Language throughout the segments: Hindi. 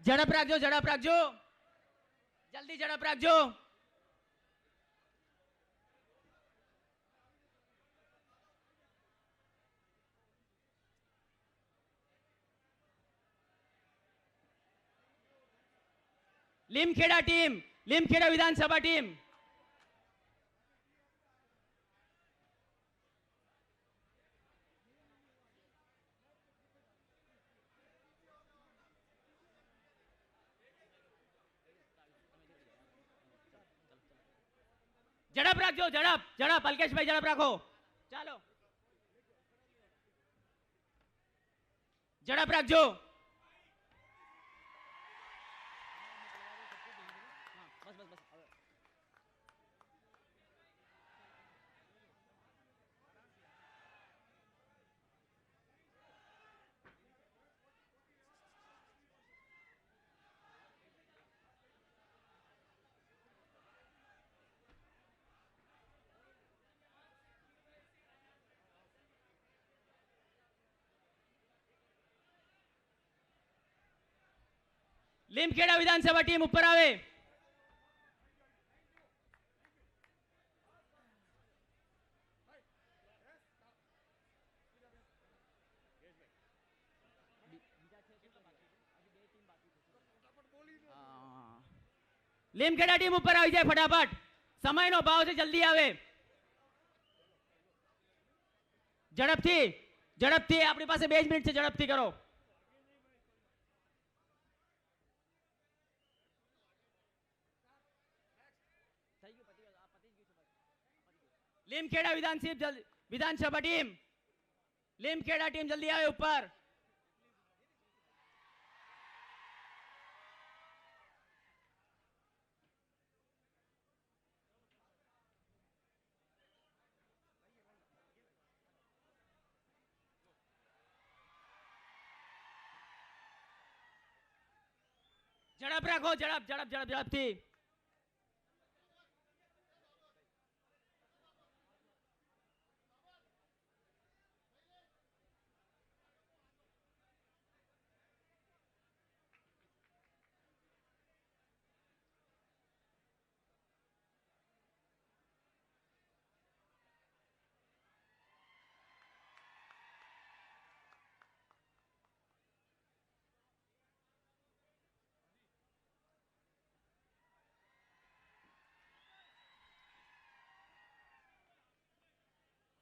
ઝડપ રાખજો, ઝડપ રાખજો, જલ્દી ઝડપ રાખજો. લીમખેડા ટીમ, લીમખેડા વિધાનસભા ટીમ. ઝડપ રાખજો, ઝડપ ઝડપ, અલ્કેશભાઈ ઝડપ રાખો. ચાલો ઝડપ રાખજો. લીમખેડા વિધાનસભા ટીમ ઉપર આવે. લીમખેડા ટીમ ઉપર આવી જાય ફટાફટ, સમયનો ભાવ છે, જલ્દી આવે. ઝડપથી ઝડપથી, આપણી પાસે 2 જ મિનિટ છે, ઝડપથી કરો. લીમખેડા વિધાનસભા ટીમ, લીમખેડા ટીમ જલ્દી આવે ઉપર. ઝડપ રાખો, ઝડપ ઝડપ ઝડપ ઝડપથી.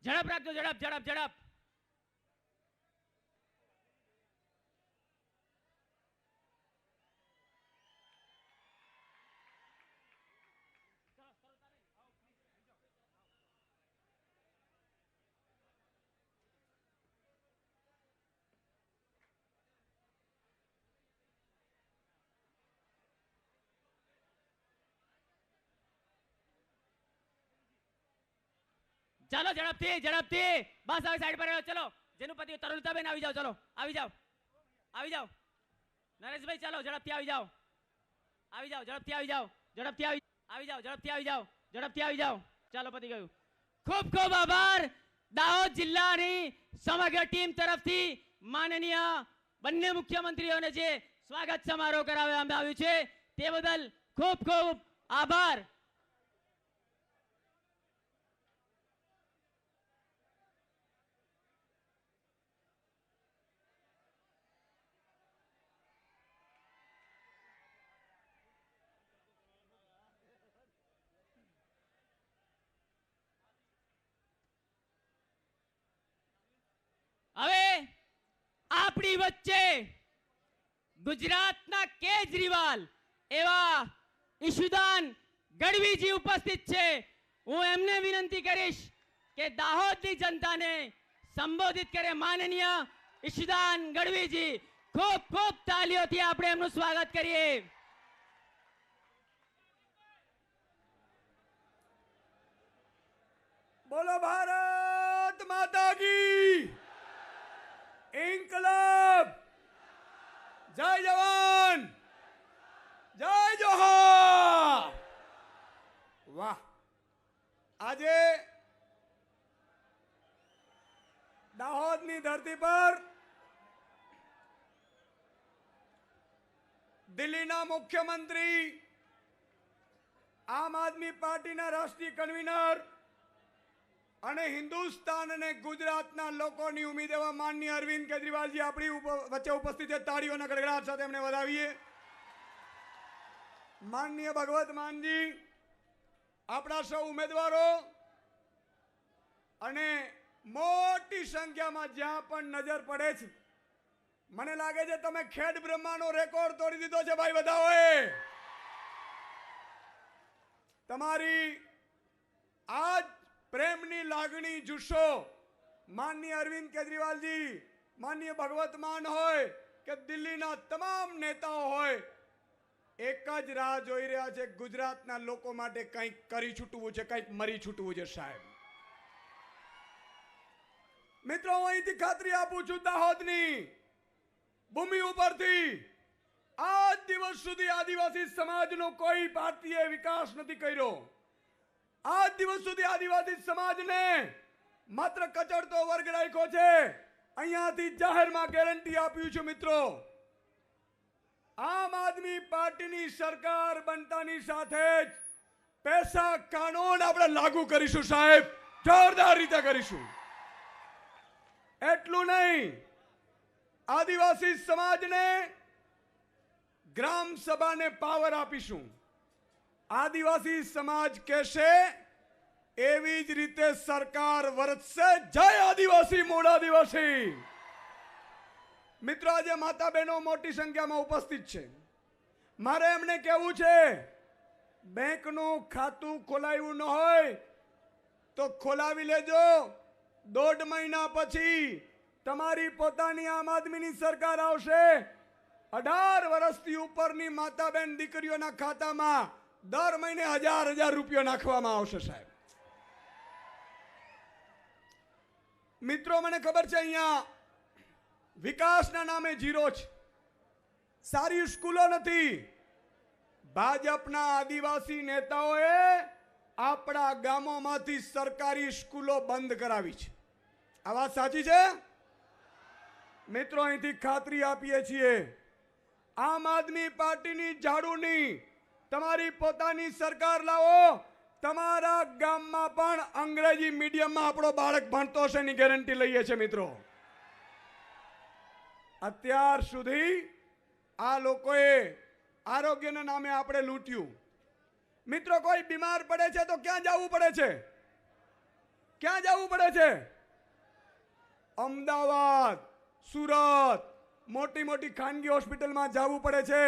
ઝડપ રાખજો, ઝડપ ઝડપ ઝડપ. ચાલો ઝડપથી ઝડપથી, બસ હવે સાઈડ પર ચલો. જેનું પતિ તરુલતાબેન આવી જાઓ, ચલો આવી જાઓ, આવી જાઓ. નરેશભાઈ ચાલો ઝડપથી આવી જાઓ, આવી જાઓ, ઝડપથી આવી જાઓ, ઝડપથી આવી જાઓ, ઝડપથી આવી જાઓ, ઝડપથી આવી જાઓ. ચાલો પતી ગયું. ખૂબ ખૂબ આભાર દાહોદ જિલ્લાની સમગ્ર ટીમ તરફથી માનનીય બંને મુખ્યમંત્રીઓને જે સ્વાગત સમારોહ કરાવવામાં આવ્યું છે તે બદલ ખૂબ ખૂબ આભાર. હવે આપણી વચ્ચે ગુજરાતના કેજરીવાલ એવા ઈશુદાન ગઢવીજી ઉપસ્થિત છે. હું એમને વિનંતી કરીશ કે દાહોદની જનતાને સંબોધિત કરે. માનનીય ઈશુદાન ગઢવીજી, ખૂબ ખૂબ તાલીઓથી આપણે એમનું સ્વાગત કરીએ. बोलो भारत माता की, इंकलाब, जय जवान, जय जोहार. वाह, આજે દાહોદની ધરતી પર દિલ્હીના મુખ્યમંત્રી, આમ આદમી પાર્ટીના રાષ્ટ્રીય કન્વીનર અને હિન્દુસ્તાન અને ગુજરાતના લોકોની ઉમ્મીદ એવા માનનીય અરવિંદ કેજરીવાલજી આપણી વચ્ચે ઉપસ્થિત છે. તાળીઓના ગડગડાટ સાથે એમને વધાવીએ. માનનીય ભગવત માનજી, આપણા સૌ ઉમેદવારો અને મોટી સંખ્યામાં જ્યાં પણ નજર પડે છે, મને લાગે છે તમે ખેડ બ્રહ્માનો રેકોર્ડ તોડી દીધો છે ભાઈ બધાઓએ. તમારી આજ પ્રેમની લાગણી જુસ્સો માનનીય અરવિંદ કેજરીવાલજી, માનનીય ભગવત માન હોય કે દિલ્હીના તમામ નેતાઓ હોય, એક જ રાહ જોઈ રહ્યા છે ગુજરાતના લોકો માટે કંઈક કરી છૂટવું છે, કંઈક મરી છૂટવું છે. સાહેબ મિત્રો, હું અહીંથી ખાતરી આપું છું, દાહોદની ભૂમિ ઉપરથી આજ દિવસ સુધી આદિવાસી સમાજનો કોઈ ભારતીય વિકાસ નથી કર્યો. આજ દિવસ સુધી આદિવાસી સમાજને માત્ર કચડતો વર્ગ રાખ્યો છે. અહીંયાથી જાહેરમાં ગેરંટી આપ્યું છું મિત્રો, આમ આદમી પાર્ટીની સરકાર બનતાની સાથે જ પૈસા કાનૂન આપણે લાગુ કરીશું સાહેબ, જોરદાર રીતે કરીશું. એટલું નહીં, આદિવાસી સમાજને ગ્રામ સભાને પાવર આપીશું. આદિવાસી સમાજ કહેશે એવી જ રીતે સરકાર વર્તશે. જય આદિવાસી, મૂળ આદિવાસી. મિત્રો, આજે માતા બહેનો મોટી સંખ્યામાં ઉપસ્થિત છે. મારે એમને કહેવું છે, બેંકનું ખાતું ખોલાવ્યું ન હોય તો ખોલાવી લેજો. 1.5 મહિના પછી તમારી પોતાની આમ આદમીની સરકાર આવશે. 18 વર્ષથી ઉપરની માતા બહેન દીકરીઓના ખાતામાં દર મહિને 1000 રૂપિયા નાખવામાં આવશે સાહેબ. મિત્રો, મને ખબર છે અહીંયા વિકાસના નામે જીરો છે, સારી સ્કૂલો નથી. ભાજપના આદિવાસી નેતાઓએ આપણા ગામોમાંથી સરકારી સ્કૂલો બંધ કરાવી છે. આ વાત સાચી છે મિત્રો? અહીંથી ખાતરી આપીએ છીએ, આમ આદમી પાર્ટીની ઝાડુની તમારી પોતાની સરકાર લાવો. તમારા ગામમાં પણ અંગ્રેજી મીડિયમમાં આપણો બાળક ભણતો હશે એની ગેરંટી લઈએ છીએ મિત્રો. અત્યાર સુધી આ લોકોએ આરોગ્યના નામે આપણે લૂંટ્યું. મિત્રો, કોઈ બીમાર પડે છે તો ક્યાં જવું પડે છે? ક્યાં જવું પડે છે? અમદાવાદ, સુરત, મોટી મોટી ખાનગી હોસ્પિટલમાં જવું પડે છે.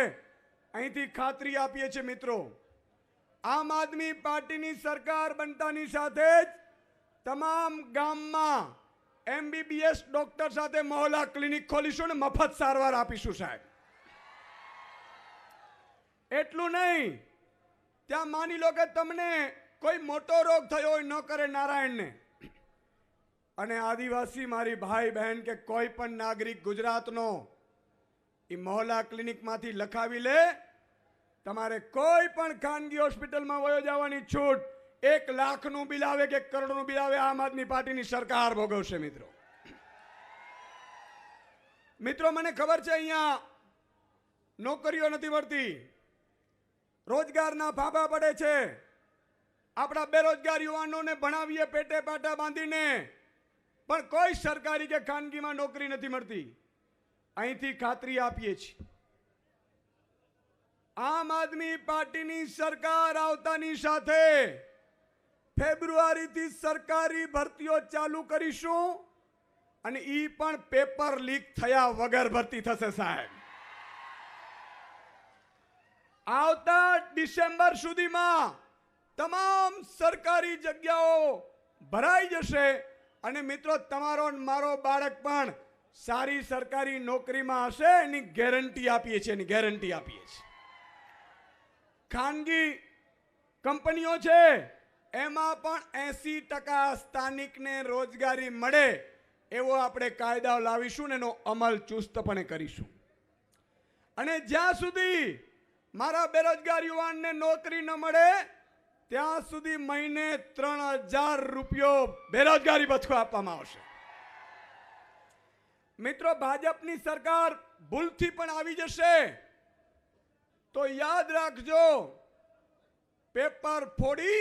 અહીંથી ખાતરી આપીએ છીએ મિત્રો, આમ આદમી પાર્ટીની સરકાર બનતાની સાથે જ તમામ ગામમાં MBBS ડોક્ટર સાથે મહોલ્લા ક્લિનિક ખોલીશું ને મફત સારવાર આપીશું સાહેબ. એટલું નહીં, ત્યાં માની લો કે તમને કોઈ મોટો રોગ થયો હોય, ન કરે નારાયણને, અને આદિવાસી મારી ભાઈ બહેન કે કોઈ પણ નાગરિક ગુજરાતનો એ મહોલ્લા ક્લિનિકમાંથી લખાવી લે, તમારે કોઈ પણ ખાનગી હોસ્પિટલમાં વયો જવાની છૂટ. 1 લાખનું બિલ આવે કે 1 કરોડનું બિલ આવે, આમ આદમી પાર્ટીની સરકાર ભોગવશે મિત્રો. મિત્રો, મને ખબર છે અહીંયા નોકરીઓ નથી મળતી, રોજગારના ફાંફા પડે છે. આપણા બેરોજગાર યુવાનોને ભણાવીએ પેટે પાટા બાંધીને, પણ કોઈ સરકારી કે ખાનગીમાં નોકરી નથી મળતી. અહીંથી ખાતરી આપીએ છીએ, આમ આદમી પાર્ટીની સરકાર આવતાની સાથે ફેબ્રુઆરીથી સરકારી ભરતીઓ ચાલુ કરીશું અને ઈ પણ પેપર લીક થયા વગર ભરતી થશે સાહેબ. આવતા ડિસેમ્બર સુધીમાં તમામ સરકારી જગ્યાઓ ભરાઈ જશે અને મિત્રો, તમારો મારો બાળક પણ સારી સરકારી નોકરીમાં હશે. એની ગેરંટી આપીએ છીએ, એની ગેરંટી આપીએ છીએ. ખાનગી કંપનીઓ છે એમાં પણ 80% સ્થાનિકને રોજગારી મળે એવો આપણે કાયદાઓ લાવીશું ને એનો અમલ ચુસ્તપણે કરીશું. અને જ્યાં સુધી મારા બેરોજગાર યુવાનને નોકરી ન મળે ત્યાં સુધી મહિને 3000 રૂપિયો બેરોજગારી ભથ્થું આપવામાં આવશે. મિત્રો, ભાજપની સરકાર ભૂલથી પણ આવી જશે તો યાદ રાખજો, પેપર ફોડી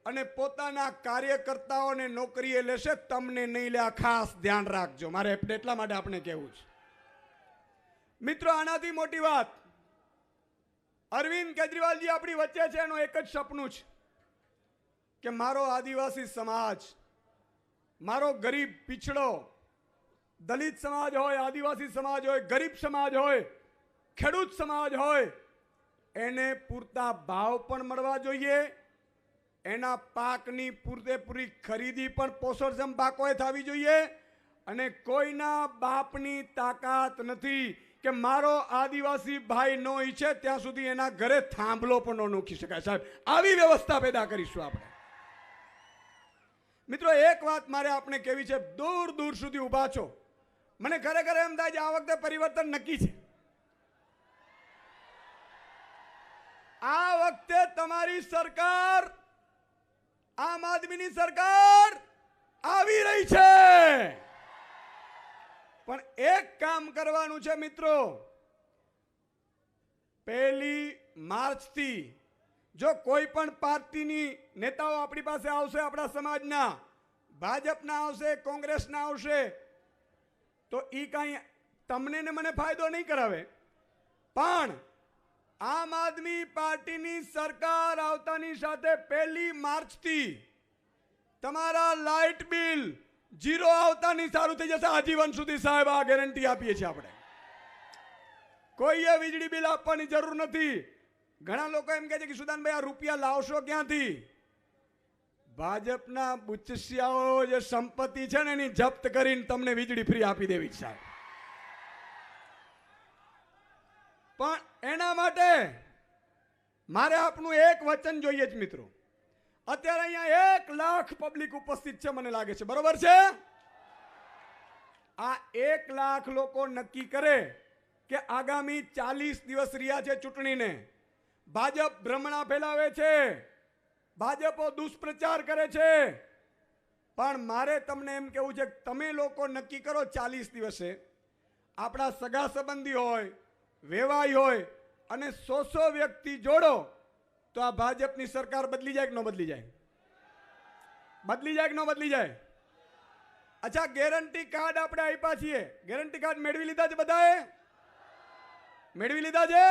અને પોતાના કાર્યકર્તાઓને નોકરીએ લેશે, તમને નહીં લે. આ ખાસ ધ્યાન રાખજો. મારે એટલા માટે આપણે કહેવું છે. મિત્રો, આનાથી મોટી વાત અરવિંદ કેજરીવાલજી આપણી વચ્ચે છે. એનું એક જ સપનું છે કે મારો આદિવાસી સમાજ, મારો ગરીબ પીછડો, દલિત સમાજ હોય, આદિવાસી સમાજ હોય, ગરીબ સમાજ હોય, ખેડૂત સમાજ હોય, એને પૂરતા ભાવ પણ મળવા જોઈએ. એના પાકની પૂરેપૂરી ખરીદી પણ પોષણક્ષમ પાકોએ થવી જોઈએ. અને કોઈના બાપની તાકાત નથી કે મારો આદિવાસી ભાઈ નો ઈચ્છે ત્યાં સુધી એના ઘરે થાંભલો પણ ન નોખી શકાય. સાહેબ, આવી વ્યવસ્થા પેદા કરીશું આપણે. મિત્રો, એક વાત મારે આપણે કહેવી છે. દૂર દૂર સુધી ઊભા છો, મને ખરેખર એમ થાય છે આ વખતે પરિવર્તન નક્કી છે. આ વખતે તમારી સરકાર, આમ આદમીની સરકાર આવી રહી છે. પણ એક કામ કરવાનું છે મિત્રો. 1 માર્ચથી જો કોઈ પણ પાર્ટીની નેતાઓ આપણી પાસે આવશે, આપણા સમાજના, ભાજપના આવશે, કોંગ્રેસના આવશે, તો એ કાંઈ તમને ને મને ફાયદો નહીં કરાવે. પણ આમ આદમી પાર્ટીની સરકાર આવતાની સાથે 1 માર્ચથી તમારા લાઇટ બિલ 0 આવતાની સારું થઈ જશે. આજીવન સુધી સાહેબ આ ગેરંટી આપીએ છીએ આપણે. કોઈએ વીજળી બિલ આપવાની જરૂર નથી. ઘણા લોકો એમ કહે છે કે સુદાનભાઈ આ રૂપિયા લાવશો ક્યાંથી? ભાજપના બુચસિયાઓ જે સંપત્તિ છે ને એની જપ્ત કરીને તમને વીજળી ફ્રી આપી દેવી છે સાહેબ. પણ એના માટે મારે આપનું એક વચન જોઈએ છે મિત્રો. અત્યારે અહીંયા 1 લાખ પબ્લિક ઉપસ્થિત છે મને લાગે છે, બરોબર છે? આ 1 લાખ લોકો નક્કી કરે કે આગામી 40 દિવસ રહ્યા છે ચૂંટણીને. ભાજપ ભ્રમણા ફેલાવે છે, ભાજપો દુષ્પ્રચાર કરે છે, પણ મારે તમને એમ કહેવું છે કે તમે લોકો નક્કી કરો 40 દિવસે આપણા સગા સંબંધી હોય, વેવાઈ હોય અને 100 વ્યક્તિ જોડો તો આ ભાજપની સરકાર બદલી જાય કે ન બદલી જાય? બદલી જાય કે ન બદલી જાય? અચ્છા, ગેરંટી કાર્ડ આપણે આપ્યા છીએ. ગેરંટી કાર્ડ મેળવી લીધા છે બધાએ? મેળવી લીધા છે?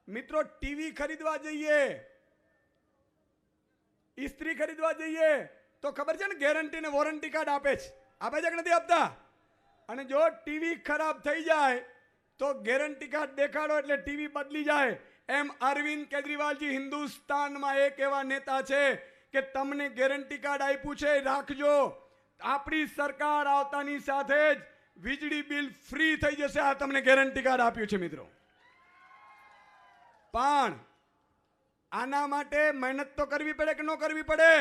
મિત્રો, ટીવી ખરીદવા જઈએ, ઇસ્ત્રી ખરીદવા જઈએ તો ખબર છે ને ગેરંટી ને વોરંટી કાર્ડ આપે છે. આપે છે કે નથી આપતા? અને જો ટીવી ખરાબ થઈ જાય તો ગેરંટી કાર્ડ દેખાડો એટલે ટીવી બદલી જાય. એમ અરવિંદ કેજરીવાલજી હિન્દુસ્તાનમાં એક એવા નેતા છે કે તમને ગેરંટી કાર્ડ આપ્યું છે, રાખજો. આપણી સરકાર આવતાની સાથે જ વીજળી બિલ ફ્રી થઈ જશે. આ તમને ગેરંટી કાર્ડ આપ્યું છે મિત્રો. પણ આના માટે મહેનત તો કરવી પડે કે ન કરવી પડે?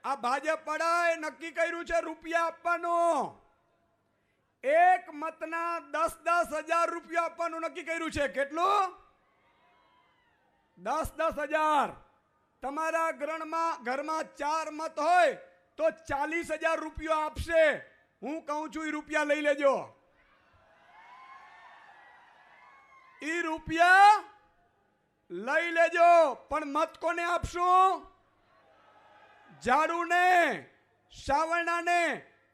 આ ભાજપ વાળાએ નક્કી કર્યું છે રૂપિયા આપવાનો. 1 મતના 10-10 હજાર રૂપિયા આપવાનું નક્કી કર્યું છે. કેટલું? 10-10 હજાર. તમારા ઘરમાં 4 મત હોય તો 40,000 રૂપિયા આપશે. હું કહું છું એ રૂપિયા લઈ લેજો. એ રૂપિયા લઈ લેજો. પણ મત કોને આપશું? ઝાડુને, સાવરણાને.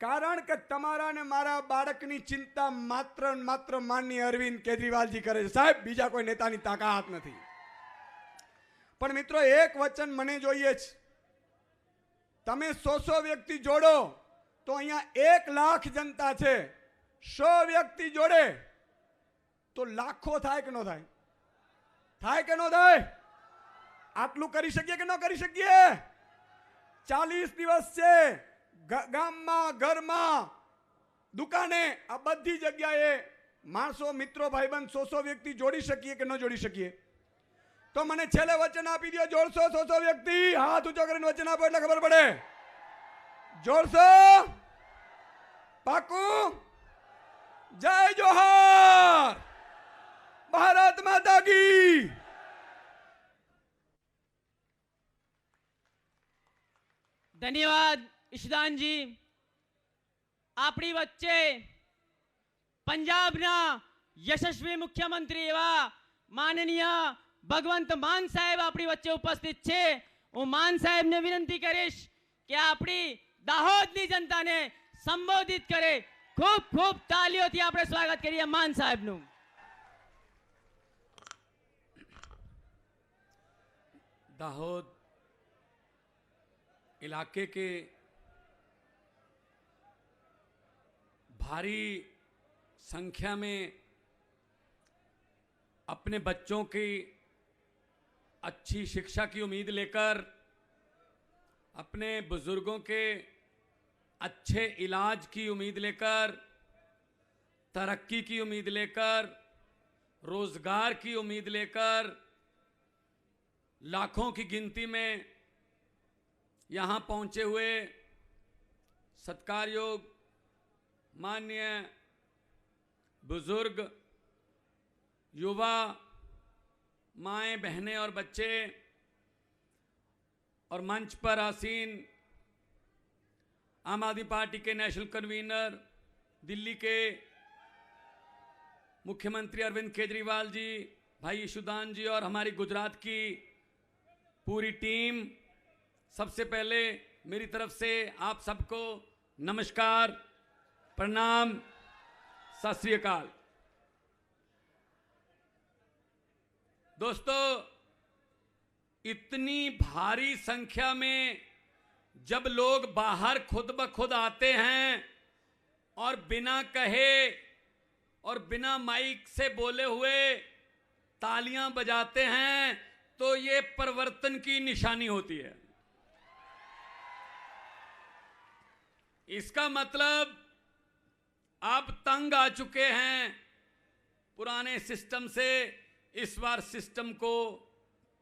કારણ કે તમારા ને મારા બાળકની ચિંતા માત્ર માનનીય અરવિંદ કેજરીવાલજી કરે છે સાહેબ. બીજા કોઈ નેતાની તાકાત નથી. પણ મિત્રો, એક વચન મને જોઈએ છે. તમે 100 વ્યક્તિ જોડો તો અહીંયા 1 લાખ જનતા છે. 100 વ્યક્તિ જોડે તો લાખો થાય કે ન થાય? થાય કે ન થાય? આટલું કરી શકીએ કે ન કરી શકીએ? 40 દિવસ છે. ગામમાં, ઘરમાં, દુકાને, આ બધી જગ્યાએ માણસો, મિત્રો, ભાઈબંધ 100 વ્યક્તિ જોડી શકીએ કે ન જોડી શકીએ? તો મને છેલ્લે વચન આપી દો. જોડશો 100 વ્યક્તિ? હાથ ઊંચો કરીને વચન આપો એટલે ખબર પડે. જોડશો? પાકું? જય જોહાર. ભારત માતા કી. ધન્યવાદ ઈશદાનજી. આપણી વચ્ચે પંજાબના યશસ્વી મુખ્યમંત્રી એવા માનનીય ભગવંત માન સાહેબ આપણી વચ્ચે ઉપસ્થિત છે. હું માન સાહેબને વિનંતી કરીશ કે આપણી દાહોદની જનતાને સંબોધિત કરે. ખૂબ ખૂબ તાલીઓથી આપણે સ્વાગત કરીએ માન સાહેબનું. दाहोद इलाके के भारी संख्या में अपने बच्चों की अच्छी शिक्षा की उम्मीद लेकर, अपने बुजुर्गों के अच्छे इलाज की उम्मीद लेकर, तरक्की की उम्मीद लेकर, रोजगार की उम्मीद लेकर लाखों की गिनती में यहाँ पहुँचे हुए सत्कारयोग माननीय बुजुर्ग, युवा, माएँ, बहनें और बच्चे और मंच पर आसीन आम आदमी पार्टी के नेशनल कन्वीनर, दिल्ली के मुख्यमंत्री अरविंद केजरीवाल जी, भाई यशुदान जी और हमारी गुजरात की पूरी टीम, सबसे पहले मेरी तरफ से आप सबको नमस्कार, प्रणाम, सत श्री अकाल। दोस्तों, इतनी भारी संख्या में जब लोग बाहर खुद ब खुद आते हैं और बिना कहे और बिना माइक से बोले हुए तालियां बजाते हैं, तो ये परिवर्तन की निशानी होती है। इसका मतलब आप तंग आ चुके हैं पुराने सिस्टम से। इस बार सिस्टम को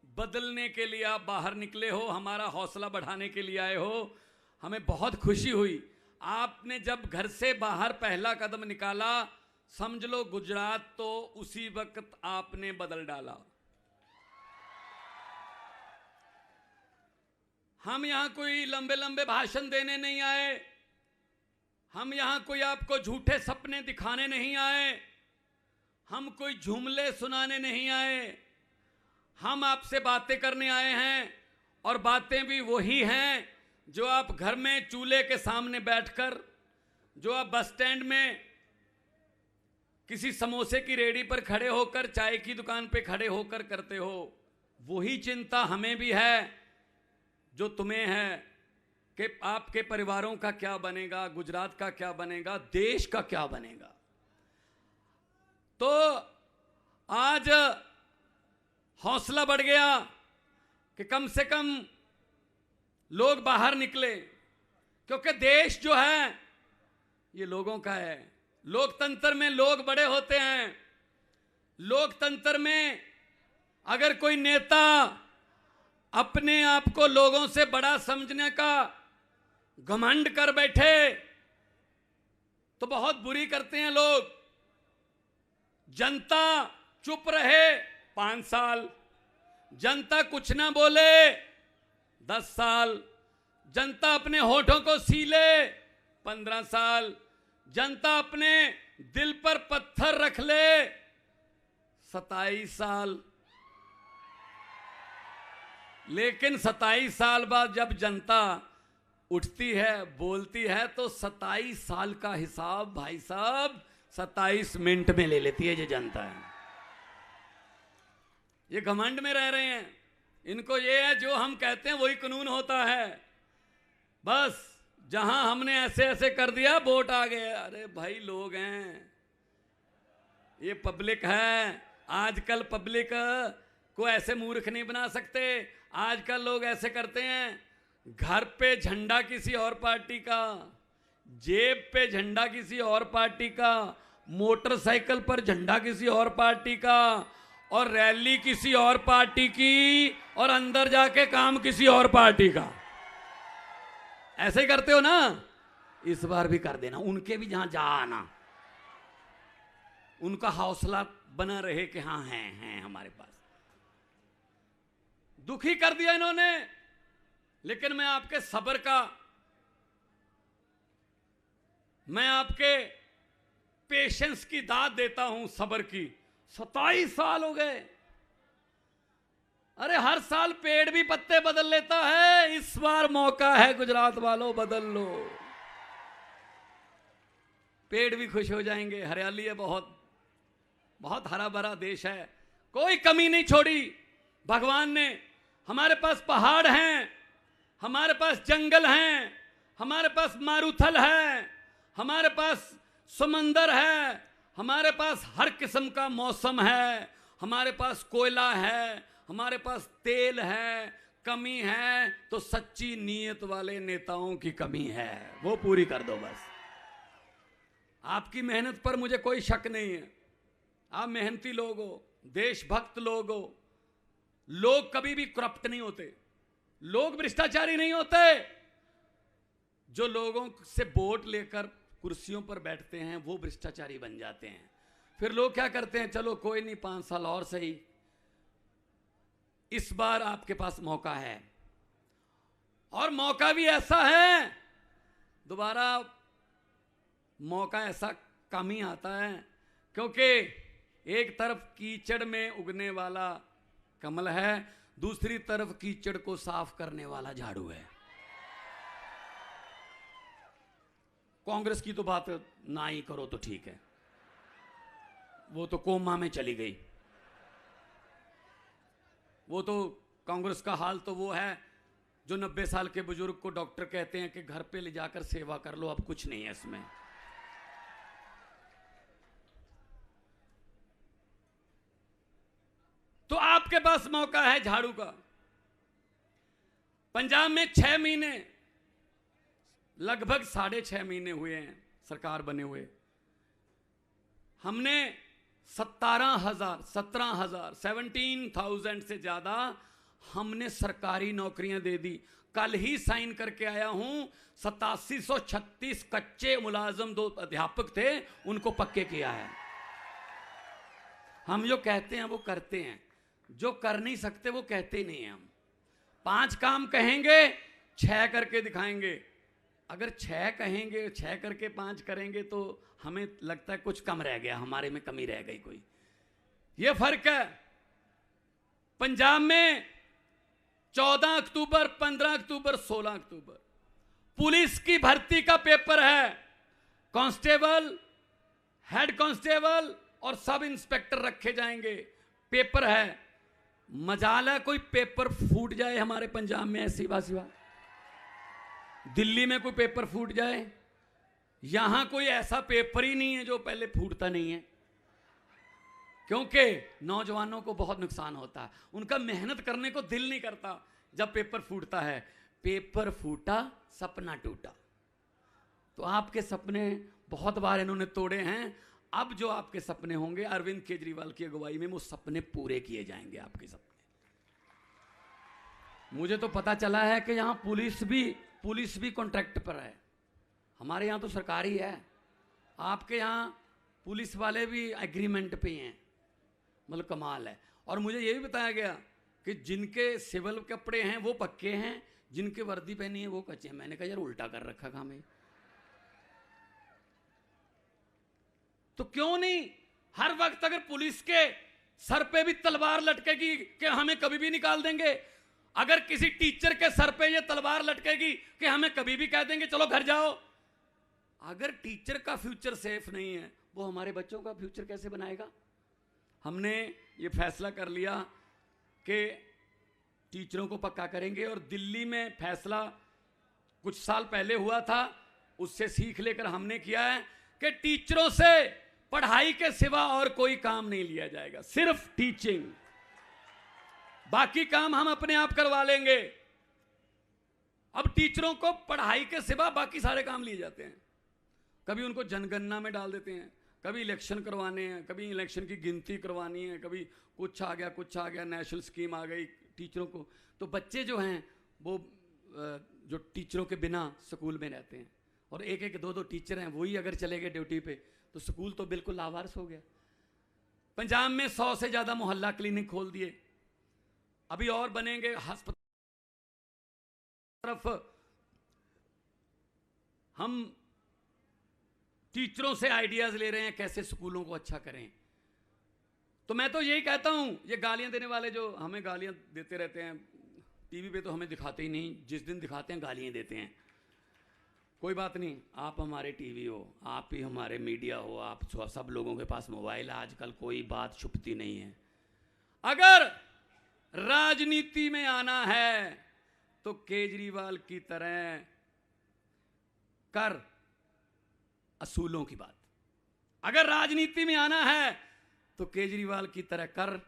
बदलने के लिए आप बाहर निकले हो, हमारा हौसला बढ़ाने के लिए आए हो। हमें बहुत खुशी हुई। आपने जब घर से बाहर पहला कदम निकाला, समझ लो गुजरात तो उसी वक्त आपने बदल डाला। हम यहां कोई लंबे लंबे भाषण देने नहीं आए, हम यहां कोई आपको झूठे सपने दिखाने नहीं आए, हम कोई जुमले सुनाने नहीं आए। हम आपसे बातें करने आए हैं, और बातें भी वही हैं जो आप घर में चूल्हे के सामने बैठकर, जो आप बस स्टैंड में किसी समोसे की रेडी पर खड़े होकर, चाय की दुकान पे खड़े होकर करते हो। वही चिंता हमें भी है जो तुम्हें है कि आपके परिवारों का क्या बनेगा, गुजरात का क्या बनेगा, देश का क्या बनेगा। तो आज हौसला बढ़ गया कि कम से कम लोग बाहर निकले, क्योंकि देश जो है ये लोगों का है। लोकतंत्र में लोग बड़े होते हैं। लोकतंत्र में अगर कोई नेता अपने आप को लोगों से बड़ा समझने का घमंड कर बैठे तो बहुत बुरी करते हैं लोग। जनता चुप रहे 5 साल, जनता कुछ ना बोले 10 साल, जनता अपने होठों को सीले 15 साल, जनता अपने दिल पर पत्थर रख ले 27 साल। लेकिन 27 साल बाद जब जनता उठती है, बोलती है, तो 27 साल का हिसाब भाई साहब 27 मिनट में ले लेती है ये जनता है। ये घमंड में रह रहे हैं। इनको ये है जो हम कहते हैं वही कानून होता है। बस जहां हमने ऐसे ऐसे कर दिया वोट आ गए। अरे भाई, लोग हैं, ये पब्लिक है। आजकल पब्लिक को ऐसे मूर्ख नहीं बना सकते। आजकल लोग ऐसे करते हैं, घर पे झंडा किसी और पार्टी का, जेब पे झंडा किसी और पार्टी का, मोटरसाइकिल पर झंडा किसी और पार्टी का, और रैली किसी और पार्टी की, और अंदर जाके काम किसी और पार्टी का। ऐसे ही करते हो ना? इस बार भी कर देना। उनके भी जहां जा आना, उनका हौसला बना रहे कि हाँ हैं हमारे पास। दुखी कर दिया इन्होंने, लेकिन मैं आपके सब्र का, मैं आपके पेशेंस की दाद देता हूं, सब्र की। 27 साल हो गए, अरे हर साल पेड़ भी पत्ते बदल लेता है, इस बार मौका है गुजरात वालों, बदल लो। पेड़ भी खुश हो जाएंगे, हरियाली है, बहुत बहुत हरा भरा देश है, कोई कमी नहीं छोड़ी भगवान ने। हमारे पास पहाड़ हैं, हमारे पास जंगल हैं, हमारे पास मारूथल है, हमारे पास समंदर है, हमारे पास हर किस्म का मौसम है, हमारे पास कोयला है, हमारे पास तेल है। कमी है तो सच्ची नीयत वाले नेताओं की कमी है, वो पूरी कर दो बस। आपकी मेहनत पर मुझे कोई शक नहीं है, आप मेहनती लोग हो, देशभक्त लोग हो। लोग कभी भी करप्ट नहीं होते, लोग भ्रष्टाचारी नहीं होते। जो लोगों से वोट लेकर कुर्सियों पर बैठते हैं वो भ्रष्टाचारी बन जाते हैं। फिर लोग क्या करते हैं, चलो कोई नहीं 5 साल और सही। इस बार आपके पास मौका है, और मौका भी ऐसा है, दोबारा मौका ऐसा कम ही आता है, क्योंकि एक तरफ कीचड़ में उगने वाला कमल है, दूसरी तरफ कीचड़ को साफ करने वाला झाड़ू है। कांग्रेस की तो बात ना ही करो तो ठीक है, वो तो कोमा में चली गई। वो तो कांग्रेस का हाल तो वो है जो 90 साल के बुजुर्ग को डॉक्टर कहते हैं कि घर पे ले जाकर सेवा कर लो, अब कुछ नहीं है इसमें। तो आपके पास मौका है झाड़ू का। पंजाब में 6 महीने, लगभग 6.5 महीने हुए हैं सरकार बने हुए। हमने 17,000 से ज्यादा हमने सरकारी नौकरियां दे दी। कल ही साइन करके आया हूं, 8736 कच्चे मुलाजम 2 अध्यापक थे, उनको पक्के किया है। हम जो कहते हैं वो करते हैं, जो कर नहीं सकते वो कहते ही नहीं हैं। हम 5 काम कहेंगे, 6 करके दिखाएंगे। अगर 6 कहेंगे, 6 करके 5 करेंगे तो हमें लगता है कुछ कम रह गया, हमारे में कमी रह गई कोई। ये फर्क है। पंजाब में 14 अक्टूबर, 15 अक्टूबर, 16 अक्टूबर पुलिस की भर्ती का पेपर है। कांस्टेबल, हेड कांस्टेबल और सब इंस्पेक्टर रखे जाएंगे, पेपर है। मजाल है कोई पेपर फूट जाए हमारे पंजाब में, ऐसी बात। दिल्ली में कोई पेपर फूट जाए, यहां कोई ऐसा पेपर ही नहीं है जो पहले फूटता नहीं है, क्योंकि नौजवानों को बहुत नुकसान होता है, उनका मेहनत करने को दिल नहीं करता जब पेपर फूटता है। पेपर फूटा सपना टूटा। तो आपके सपने बहुत बार इन्होंने तोड़े हैं। अब जो आपके सपने होंगे अरविंद केजरीवाल की अगुवाई में, वो सपने पूरे किए जाएंगे आपके सपने। मुझे तो पता चला है कि यहां पुलिस भी कॉन्ट्रैक्ट पर है। हमारे यहाँ तो सरकारी है, आपके यहाँ पुलिस वाले भी एग्रीमेंट पे हैं, मतलब कमाल है। और मुझे ये भी बताया गया कि जिनके सिविल कपड़े हैं वो पक्के हैं, जिनके वर्दी पहनी है वो कच्चे हैं। मैंने कहा यार उल्टा कर रखा काम है। तो क्यों नहीं हर वक्त अगर पुलिस के सर पे भी तलवार लटकेगी कि हमें कभी भी निकाल देंगे, अगर किसी टीचर के सर पे ये तलवार लटकेगी कि हमें कभी भी कह देंगे चलो घर जाओ, अगर टीचर का फ्यूचर सेफ नहीं है, वो हमारे बच्चों का फ्यूचर कैसे बनाएगा? हमने ये फैसला कर लिया कि टीचरों को पक्का करेंगे। और दिल्ली में फैसला कुछ साल पहले हुआ था, उससे सीख लेकर हमने किया है कि टीचरों से पढ़ाई के सिवा और कोई काम नहीं लिया जाएगा, सिर्फ टीचिंग। बाकी काम हम अपने आप करवा लेंगे। अब टीचरों को पढ़ाई के सिवा बाकी सारे काम लिए जाते हैं। कभी उनको जनगणना में डाल देते हैं, कभी इलेक्शन करवाने हैं, कभी इलेक्शन की गिनती करवानी है, कभी कुछ आ गया, नेशनल स्कीम आ गई टीचरों को। तो बच्चे जो हैं वो जो टीचरों के बिना स्कूल में रहते हैं, और एक एक दो दो टीचर हैं, वही अगर चले गए ड्यूटी पे तो स्कूल तो बिल्कुल लावारिस हो गया। पंजाब में 100 से ज्यादा मोहल्ला क्लिनिक खोल दिए, अभी और बनेंगे। अस्पताल तरफ हम टीचरों से आइडियाज ले रहे हैं कैसे स्कूलों को अच्छा करें। तो मैं तो यही कहता हूं, ये गालियां देने वाले जो हमें गालियां देते रहते हैं, टीवी पे तो हमें दिखाते ही नहीं, जिस दिन दिखाते हैं गालियां देते हैं। कोई बात नहीं, आप हमारे टीवी हो, आप ही हमारे मीडिया हो, आप सब लोगों के पास मोबाइल है, आजकल कोई बात छुपती नहीं है। अगर राजनीति में आना है तो केजरीवाल की तरह कर असूलों की बात। अगर राजनीति में आना है तो केजरीवाल की तरह कर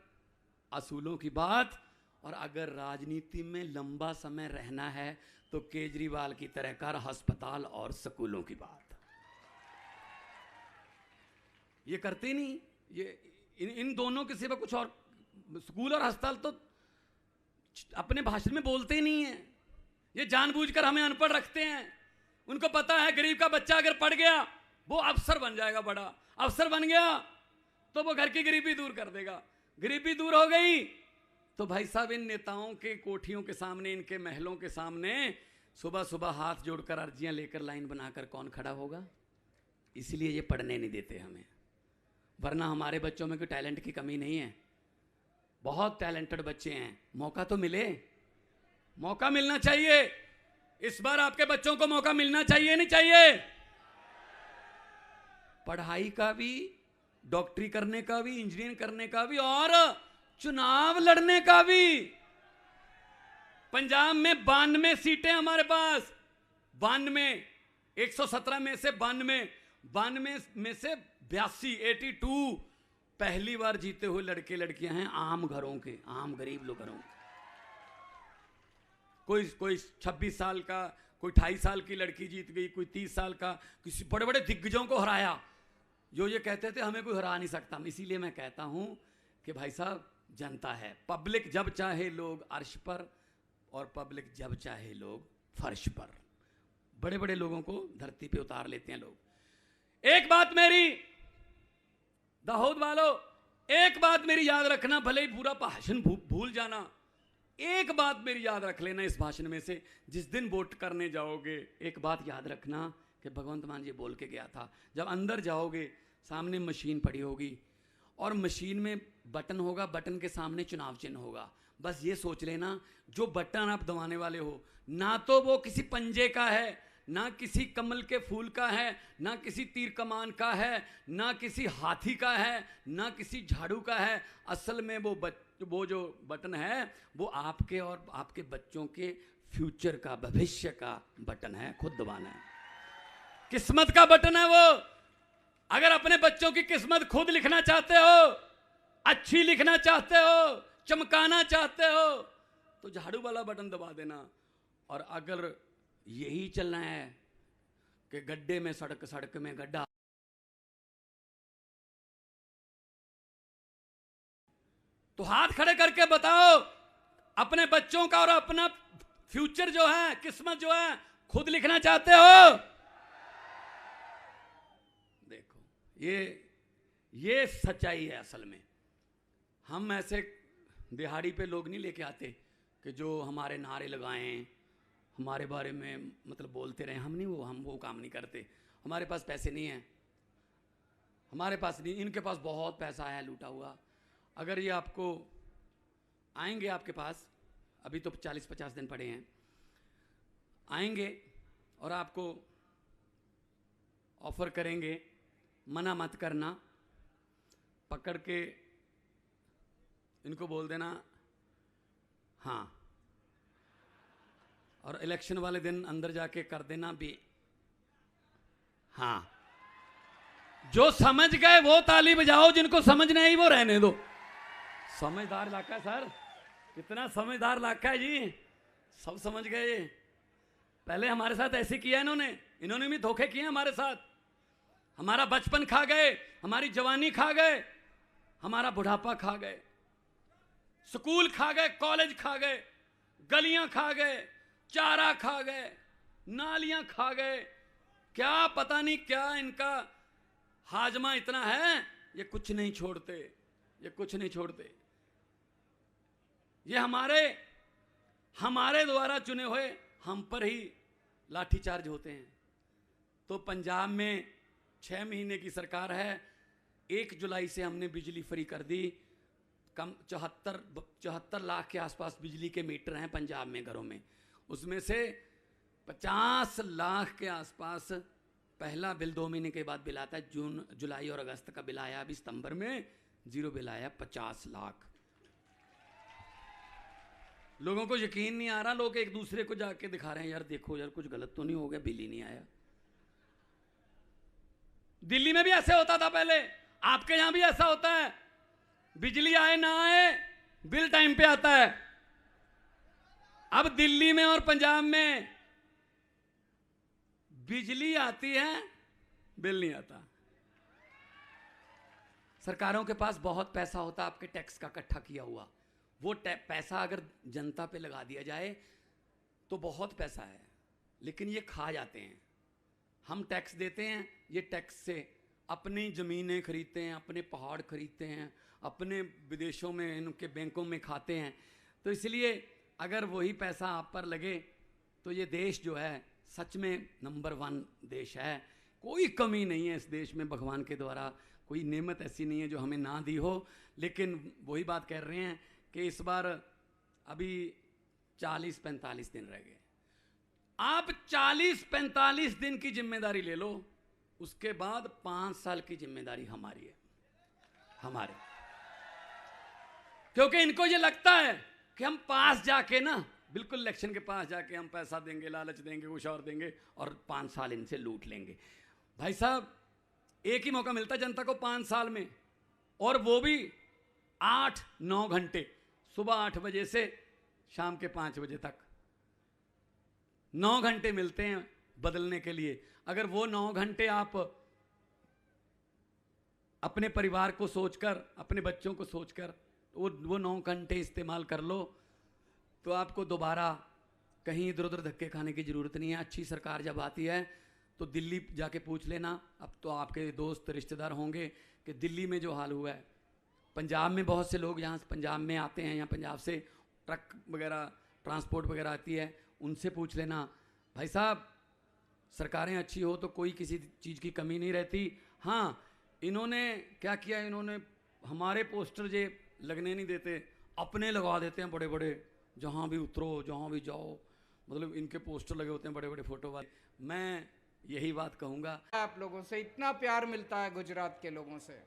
असूलों की बात, और अगर राजनीति में लंबा समय रहना है तो केजरीवाल की तरह कर अस्पताल और स्कूलों की बात। ये करते नहीं, ये इन दोनों के सिवा कुछ और, स्कूल और अस्पताल तो अपने भाषण में बोलते ही नहीं है। ये जानबूझकर हमें अनपढ़ रखते हैं। उनको पता है गरीब का बच्चा अगर पढ़ गया वो अफसर बन जाएगा, बड़ा अफसर बन गया तो वो घर की गरीबी दूर कर देगा। गरीबी दूर हो गई तो भाई साहब इन नेताओं के कोठियों के सामने, इनके महलों के सामने सुबह सुबह हाथ जोड़कर अर्जियां लेकर लाइन बनाकर कौन खड़ा होगा? इसलिए ये पढ़ने नहीं देते हमें, वरना हमारे बच्चों में कोई टैलेंट की कमी नहीं है, बहुत टैलेंटेड बच्चे हैं। मौका तो मिले, मौका मिलना चाहिए। इस बार आपके बच्चों को मौका मिलना चाहिए, नहीं चाहिए? पढ़ाई का भी, डॉक्टरी करने का भी, इंजीनियरिंग करने का भी, और चुनाव लड़ने का भी। पंजाब में 92 सीटें हमारे पास, 92, 117 में से 92 में से 82 पहली बार जीते हुए लड़के लड़कियां हैं, आम घरों के, आम गरीब लोग घरों के। कोई 26 साल का, कोई 28 साल की लड़की जीत गई, कोई 30 साल का, किसी बड़े बड़े दिग्गजों को हराया। जो ये कहते थे हमें कोई हरा नहीं सकता। इसीलिए मैं कहता हूं कि भाई साहब जनता है, पब्लिक जब चाहे लोग अर्श पर, और पब्लिक जब चाहे लोग फर्श पर। बड़े बड़े लोगों को धरती पे उतार लेते हैं लोग। एक बात मेरी दाऊद वालों, एक बात मेरी याद रखना, भले ही पूरा भाषण भूल जाना, एक बात मेरी याद रख लेना इस भाषण में से। जिस दिन वोट करने जाओगे एक बात याद रखना कि भगवंत मान जी बोल के गया था, जब अंदर जाओगे सामने मशीन पड़ी होगी और मशीन में बटन होगा, बटन के सामने चुनाव चिन्ह होगा। बस ये सोच लेना, जो बटन आप दबाने वाले हो, ना तो वो किसी पंजे का है, ना किसी कमल के फूल का है, ना किसी तीर कमान का है, ना किसी हाथी का है, ना किसी झाड़ू का है। असल में वो जो बटन है वो आपके और आपके बच्चों के फ्यूचर का, भविष्य का बटन है, खुद दबाना है। किस्मत का बटन है वो। अगर अपने बच्चों की किस्मत खुद लिखना चाहते हो, अच्छी लिखना चाहते हो, चमकाना चाहते हो, तो झाड़ू वाला बटन दबा देना। और अगर यही चलना है कि गड्ढे में सड़क, सड़क में गड्ढा, तो हाथ खड़े करके बताओ, अपने बच्चों का और अपना फ्यूचर जो है, किस्मत जो है, खुद लिखना चाहते हो? देखो, ये सच्चाई है। असल में हम ऐसे दिहाड़ी पे लोग नहीं लेके आते कि जो हमारे नारे लगाएं, हमारे बारे में मतलब बोलते रहे। हम वो काम नहीं करते। हमारे पास पैसे नहीं है, हमारे पास नहीं, इनके पास बहुत पैसा है लूटा हुआ। अगर ये आपको आएंगे आपके पास, अभी तो 40-50 दिन पड़े हैं, आएंगे और आपको ऑफर करेंगे, मना मत करना, पकड़ के इनको बोल देना हाँ, और इलेक्शन वाले दिन अंदर जाके कर देना भी हाँ। जो समझ गए वो ताली बजाओ, जिनको समझ नहीं वो रहने दो। समझदार इलाका है सर, कितना समझदार इलाका है जी, सब समझ गए। पहले हमारे साथ ऐसे किया इन्होंने भी धोखे किए हमारे साथ। हमारा बचपन खा गए, हमारी जवानी खा गए, हमारा बुढ़ापा खा गए, स्कूल खा गए, कॉलेज खा गए, गलियां खा गए, चारा खा गए, नालियां खा गए। क्या पता नहीं क्या इनका हाजमा इतना है, ये कुछ नहीं छोड़ते, ये कुछ नहीं छोड़ते। ये हमारे द्वारा चुने हुए हम पर ही लाठीचार्ज होते हैं। तो पंजाब में 6 महीने की सरकार है, 1 जुलाई से हमने बिजली फ्री कर दी। कम 74 लाख के आसपास बिजली के मीटर हैं पंजाब में घरों में। उसमें से 50 लाख के आसपास पहला बिल 2 महीने के बाद बिल आता है। जून, जुलाई और अगस्त का बिल आया, अभी सितंबर में जीरो बिल आया 50 लाख। लोगों को यकीन नहीं आ रहा, लोग एक दूसरे को जाके दिखा रहे हैं, यार देखो यार कुछ गलत तो नहीं हो गया, बिल ही नहीं आया। दिल्ली में भी ऐसे होता था पहले, आपके यहां भी ऐसा होता है, बिजली आए ना आए बिल टाइम पे आता है। अब दिल्ली में और पंजाब में बिजली आती है, बिल नहीं आता। सरकारों के पास बहुत पैसा होता है आपके टैक्स का इकट्ठा किया हुआ, वो पैसा अगर जनता पे लगा दिया जाए तो बहुत पैसा है, लेकिन ये खा जाते हैं। हम टैक्स देते हैं, ये टैक्स से अपनी ज़मीनें खरीदते हैं, अपने पहाड़ खरीदते हैं, अपने विदेशों में इनके बैंकों में खाते हैं। तो इसलिए अगर वही पैसा आप पर लगे तो ये देश जो है सच में नंबर 1 देश है। कोई कमी नहीं है इस देश में, भगवान के द्वारा कोई नेमत ऐसी नहीं है जो हमें ना दी हो। लेकिन वही बात कह रहे हैं कि इस बार अभी 40-45 दिन रह गए। आप 40-45 दिन की जिम्मेदारी ले लो, उसके बाद 5 साल की जिम्मेदारी हमारी है, हमारे। क्योंकि इनको ये लगता है कि हम पास जाके ना, बिल्कुल इलेक्शन के पास जाके हम पैसा देंगे, लालच देंगे, कुछ और देंगे और 5 साल इनसे लूट लेंगे। भाई साहब, एक ही मौका मिलता है जनता को 5 साल में, और वो भी 8-9 घंटे, सुबह 8 बजे से शाम के 5 बजे तक 9 घंटे मिलते हैं बदलने के लिए। अगर वो 9 घंटे आप अपने परिवार को सोचकर, अपने बच्चों को सोचकर वो 9 घंटे इस्तेमाल कर लो, तो आपको दोबारा कहीं इधर उधर धक्के खाने की ज़रूरत नहीं है। अच्छी सरकार जब आती है तो दिल्ली जाके पूछ लेना, अब तो आपके दोस्त रिश्तेदार होंगे कि दिल्ली में जो हाल हुआ है, पंजाब में बहुत से लोग यहाँ पंजाब में आते हैं, यहाँ पंजाब से ट्रक वगैरह ट्रांसपोर्ट वगैरह आती है, उनसे पूछ लेना। भाई साहब, सरकारें अच्छी हो तो कोई किसी चीज़ की कमी नहीं रहती। हाँ, इन्होंने क्या किया, इन्होंने हमारे पोस्टर जे लगने नहीं देते, अपने लगा देते हैं बड़े बड़े, जहाँ भी उतरो, जहाँ भी जाओ, मतलब इनके पोस्टर लगे होते हैं बड़े बड़े फोटो वाले। मैं यही बात कहूँगा, आप लोगों से इतना प्यार मिलता है, गुजरात के लोगों से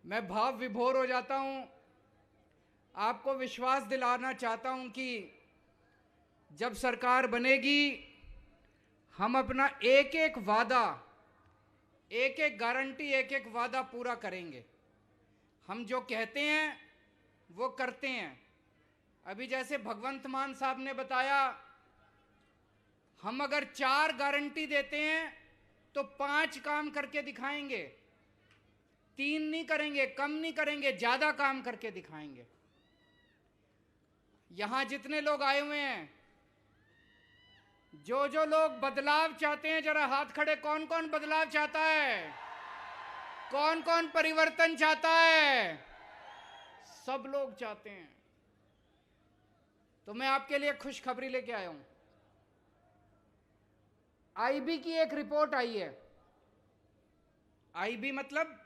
मैं भाव विभोर हो जाता हूँ। आपको विश्वास दिलाना चाहता हूँ कि जब सरकार बनेगी, हम अपना एक एक वादा, एक एक गारंटी, एक एक वादा पूरा करेंगे। हम जो कहते हैं वो करते हैं। अभी जैसे भगवंत मान साहब ने बताया, हम अगर 4 गारंटी देते हैं तो 5 काम करके दिखाएंगे, 3 नहीं करेंगे, कम नहीं करेंगे, ज्यादा काम करके दिखाएंगे। यहां जितने लोग आए हुए हैं, जो लोग बदलाव चाहते हैं, जरा हाथ खड़े। कौन कौन बदलाव चाहता है? कौन कौन परिवर्तन चाहता है? सब लोग चाहते हैं। तो मैं आपके लिए खुशखबरी लेके आया हूं। आईबी की एक रिपोर्ट आई है। आईबी मतलब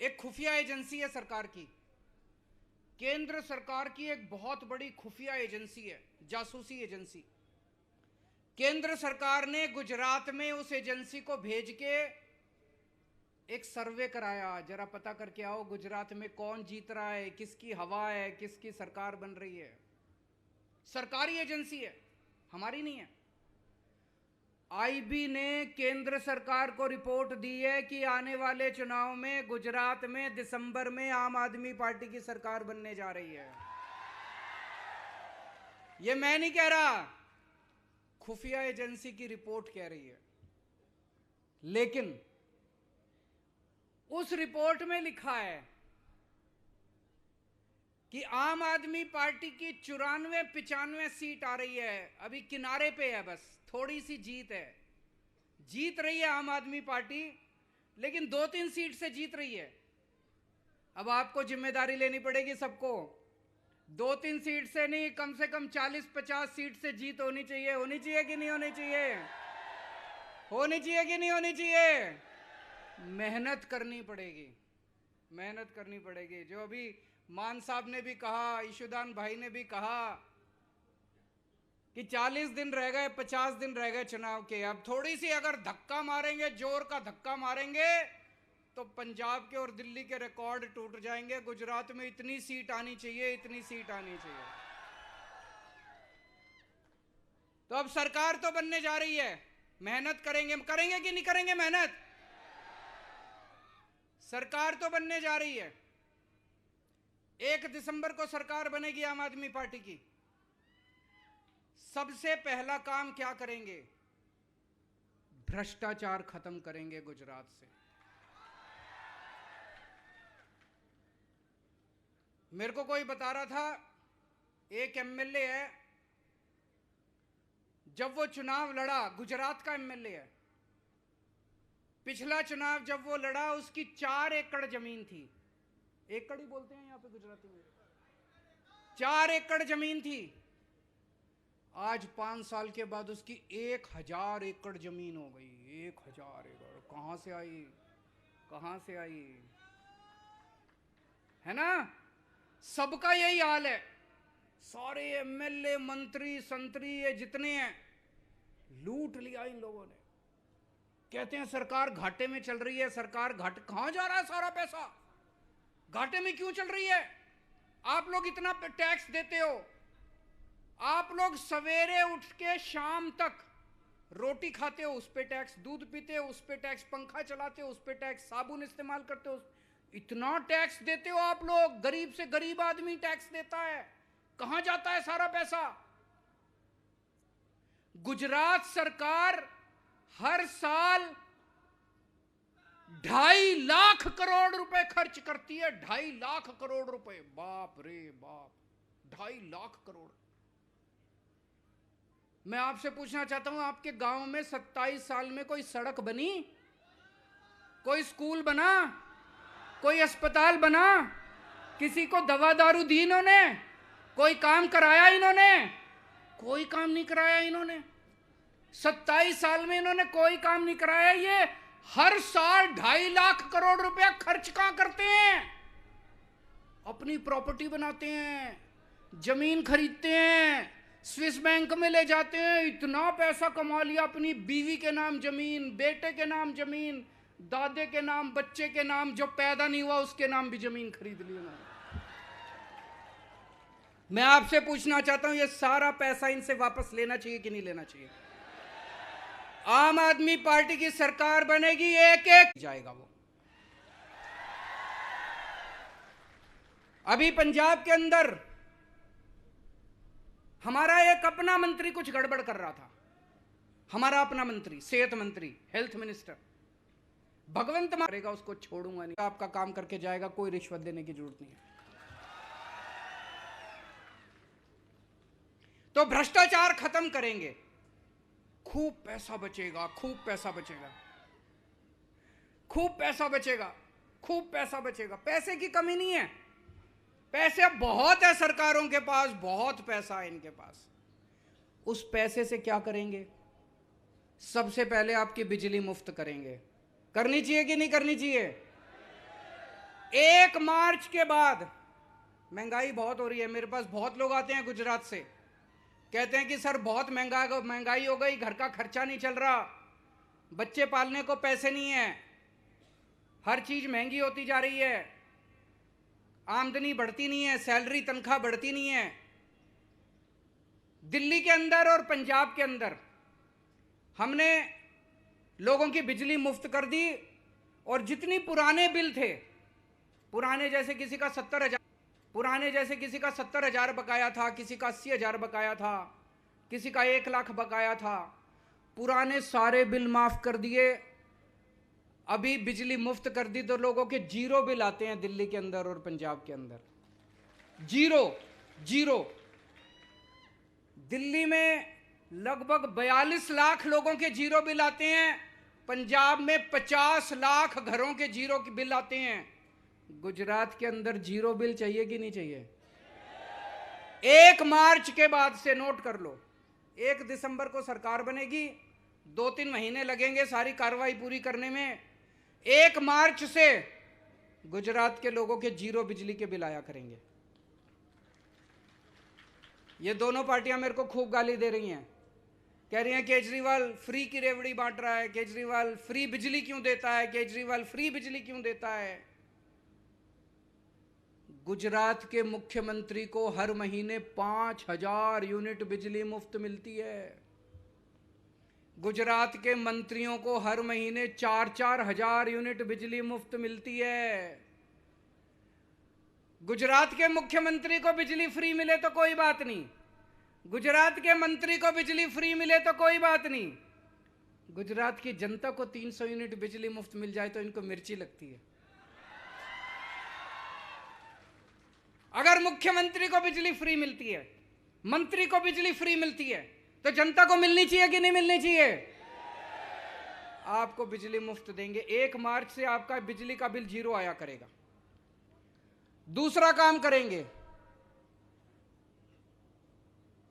एक खुफिया एजेंसी है सरकार की, केंद्र सरकार की एक बहुत बड़ी खुफिया एजेंसी है, जासूसी एजेंसी। केंद्र सरकार ने गुजरात में उस एजेंसी को भेज के एक सर्वे कराया, जरा पता करके आओ गुजरात में कौन जीत रहा है, किसकी हवा है, किसकी सरकार बन रही है। सरकारी एजेंसी है, हमारी नहीं है। आईबी ने केंद्र सरकार को रिपोर्ट दी है कि आने वाले चुनाव में गुजरात में दिसंबर में आम आदमी पार्टी की सरकार बनने जा रही है। ये मैं नहीं कह रहा, खुफिया एजेंसी की रिपोर्ट कह रही है। लेकिन उस रिपोर्ट में लिखा है कि आम आदमी पार्टी की 94-95 सीट आ रही है। अभी किनारे पे है, बस थोड़ी सी जीत है। जीत रही है आम आदमी पार्टी, लेकिन 2-3 सीट से जीत रही है। अब आपको जिम्मेदारी लेनी पड़ेगी सबको। 2-3 सीट से नहीं, कम से कम 40-50 सीट से जीत होनी चाहिए। होनी चाहिए कि नहीं होनी चाहिए? होनी चाहिए कि नहीं होनी चाहिए? मेहनत करनी पड़ेगी। मेहनत करनी पड़ेगी। जो अभी मान साहब ने भी कहा, ईशुदान भाई ने भी कहा कि 40 दिन रह गए, 50 दिन रह गए चुनाव के। अब थोड़ी सी अगर धक्का मारेंगे, जोर का धक्का मारेंगे, तो पंजाब के और दिल्ली के रिकॉर्ड टूट जाएंगे। गुजरात में इतनी सीट आनी चाहिए, इतनी सीट आनी चाहिए। तो अब सरकार तो बनने जा रही है, मेहनत करेंगे, करेंगे कि नहीं करेंगे मेहनत? सरकार तो बनने जा रही है। 1 दिसंबर को सरकार बनेगी आम आदमी पार्टी की। सबसे पहला काम क्या करेंगे? भ्रष्टाचार खत्म करेंगे गुजरात से। मेरे को कोई बता रहा था, एक एमएलए है, जब वो चुनाव लड़ा, गुजरात का एमएलए है, पिछला चुनाव जब वो लड़ा, उसकी 4 एकड़ जमीन थी। एकड़ ही बोलते हैं यहां पे गुजराती में। 4 एकड़ जमीन थी। आज 5 साल के बाद उसकी 1000 एकड़ जमीन हो गई। 1000 एकड़ कहां से आई? कहां से आई? है ना? सबका यही हाल है। सारे एमएलए, मंत्री, संतरी, ये जितने हैं, लूट लिया इन लोगों ने। कहते हैं सरकार घाटे में चल रही है। सरकार घाटे, कहां जा रहा है सारा पैसा? घाटे में क्यों चल रही है? आप लोग इतना टैक्स देते हो। आप लोग सवेरे उठ के शाम तक रोटी खाते हो, उस पे टैक्स, दूध पीते हो, उस पे टैक्स, पंखा चलाते हो, उस पे टैक्स, साबुन इस्तेमाल करते हो, इतना टैक्स देते हो आप लोग। गरीब से गरीब आदमी टैक्स देता है। कहां जाता है सारा पैसा? गुजरात सरकार हर साल 2.5 लाख करोड़ रुपए खर्च करती है। 2.5 लाख करोड़ रुपए। बाप रे बाप, 2.5 लाख करोड़। मैं आपसे पूछना चाहता हूं, आपके गांव में 27 साल में कोई सड़क बनी? कोई स्कूल बना? कोई अस्पताल बना? किसी को दवा दारू दी इन्होंने? कोई काम कराया इन्होंने? कोई काम नहीं कराया इन्होंने। 27 साल में इन्होंने कोई काम नहीं कराया। ये हर साल 2.5 लाख करोड़ रुपया खर्च कहां करते हैं? अपनी प्रॉपर्टी बनाते हैं, जमीन खरीदते हैं, स्विस बैंक में ले जाते हैं। इतना पैसा कमा लिया। अपनी बीवी के नाम जमीन, बेटे के नाम जमीन, दादे के नाम, बच्चे के नाम, जो पैदा नहीं हुआ उसके नाम भी जमीन खरीद ली उन्होंने। मैं आपसे पूछना चाहता हूं, ये सारा पैसा इनसे वापस लेना चाहिए कि नहीं लेना चाहिए? आम आदमी पार्टी की सरकार बनेगी, एक एक जाएगा वो। अभी पंजाब के अंदर हमारा एक अपना मंत्री कुछ गड़बड़ कर रहा था। हमारा अपना मंत्री, सेहत मंत्री, हेल्थ मिनिस्टर, भगवंत मारेगा, उसको छोड़ूंगा नहीं। आपका काम करके जाएगा, कोई रिश्वत देने की जरूरत नहीं है। तो भ्रष्टाचार खत्म करेंगे, खूब पैसा बचेगा, खूब पैसा बचेगा, खूब पैसा बचेगा, खूब पैसा बचेगा। पैसे की कमी नहीं है, पैसे बहुत है सरकारों के पास, बहुत पैसा है इनके पास। उस पैसे से क्या करेंगे? सबसे पहले आपकी बिजली मुफ्त करेंगे। करनी चाहिए कि नहीं करनी चाहिए? 1 मार्च के बाद, महंगाई बहुत हो रही है। मेरे पास बहुत लोग आते हैं गुजरात से, कहते हैं कि सर बहुत महंगाई हो गई, घर का खर्चा नहीं चल रहा, बच्चे पालने को पैसे नहीं है, हर चीज महंगी होती जा रही है, आमदनी बढ़ती नहीं है, सैलरी तनख्वाह बढ़ती नहीं है। दिल्ली के अंदर और पंजाब के अंदर हमने लोगों की बिजली मुफ्त कर दी, और जितनी पुराने बिल थे, पुराने जैसे किसी का 70,000 बकाया था, किसी का 80,000 बकाया था, किसी का 1 लाख बकाया था, पुराने सारे बिल माफ कर दिए। अभी बिजली मुफ्त कर दी तो लोगों के 0 बिल आते हैं दिल्ली के अंदर और पंजाब के अंदर। 0 दिल्ली में लगभग 42 लाख लोगों के 0 बिल आते हैं, पंजाब में 50 लाख घरों के 0 के बिल आते हैं। गुजरात के अंदर 0 बिल चाहिए कि नहीं चाहिए? 1 मार्च के बाद से नोट कर लो, 1 दिसंबर को सरकार बनेगी, 2-3 महीने लगेंगे सारी कार्रवाई पूरी करने में। 1 मार्च से गुजरात के लोगों के 0 बिजली के बिल आया करेंगे। ये दोनों पार्टियां मेरे को खूब गाली दे रही हैं, कह रही हैं केजरीवाल फ्री की रेवड़ी बांट रहा है, केजरीवाल फ्री बिजली क्यों देता है, केजरीवाल फ्री बिजली क्यों देता है। गुजरात के मुख्यमंत्री को हर महीने 5,000 यूनिट बिजली मुफ्त मिलती है। गुजरात के मंत्रियों को हर महीने 4-4 हजार यूनिट बिजली मुफ्त मिलती है। गुजरात के मुख्यमंत्री को बिजली फ्री मिले तो कोई बात नहीं, गुजरात के मंत्री को बिजली फ्री मिले तो कोई बात नहीं, गुजरात की जनता को 300 यूनिट बिजली मुफ्त मिल जाए तो इनको मिर्ची लगती है। अगर मुख्यमंत्री को बिजली फ्री मिलती है, मंत्री को बिजली फ्री मिलती है, तो जनता को मिलनी चाहिए कि नहीं मिलनी चाहिए? आपको बिजली मुफ्त देंगे। 1 मार्च से आपका बिजली का बिल 0 आया करेगा। दूसरा काम करेंगे,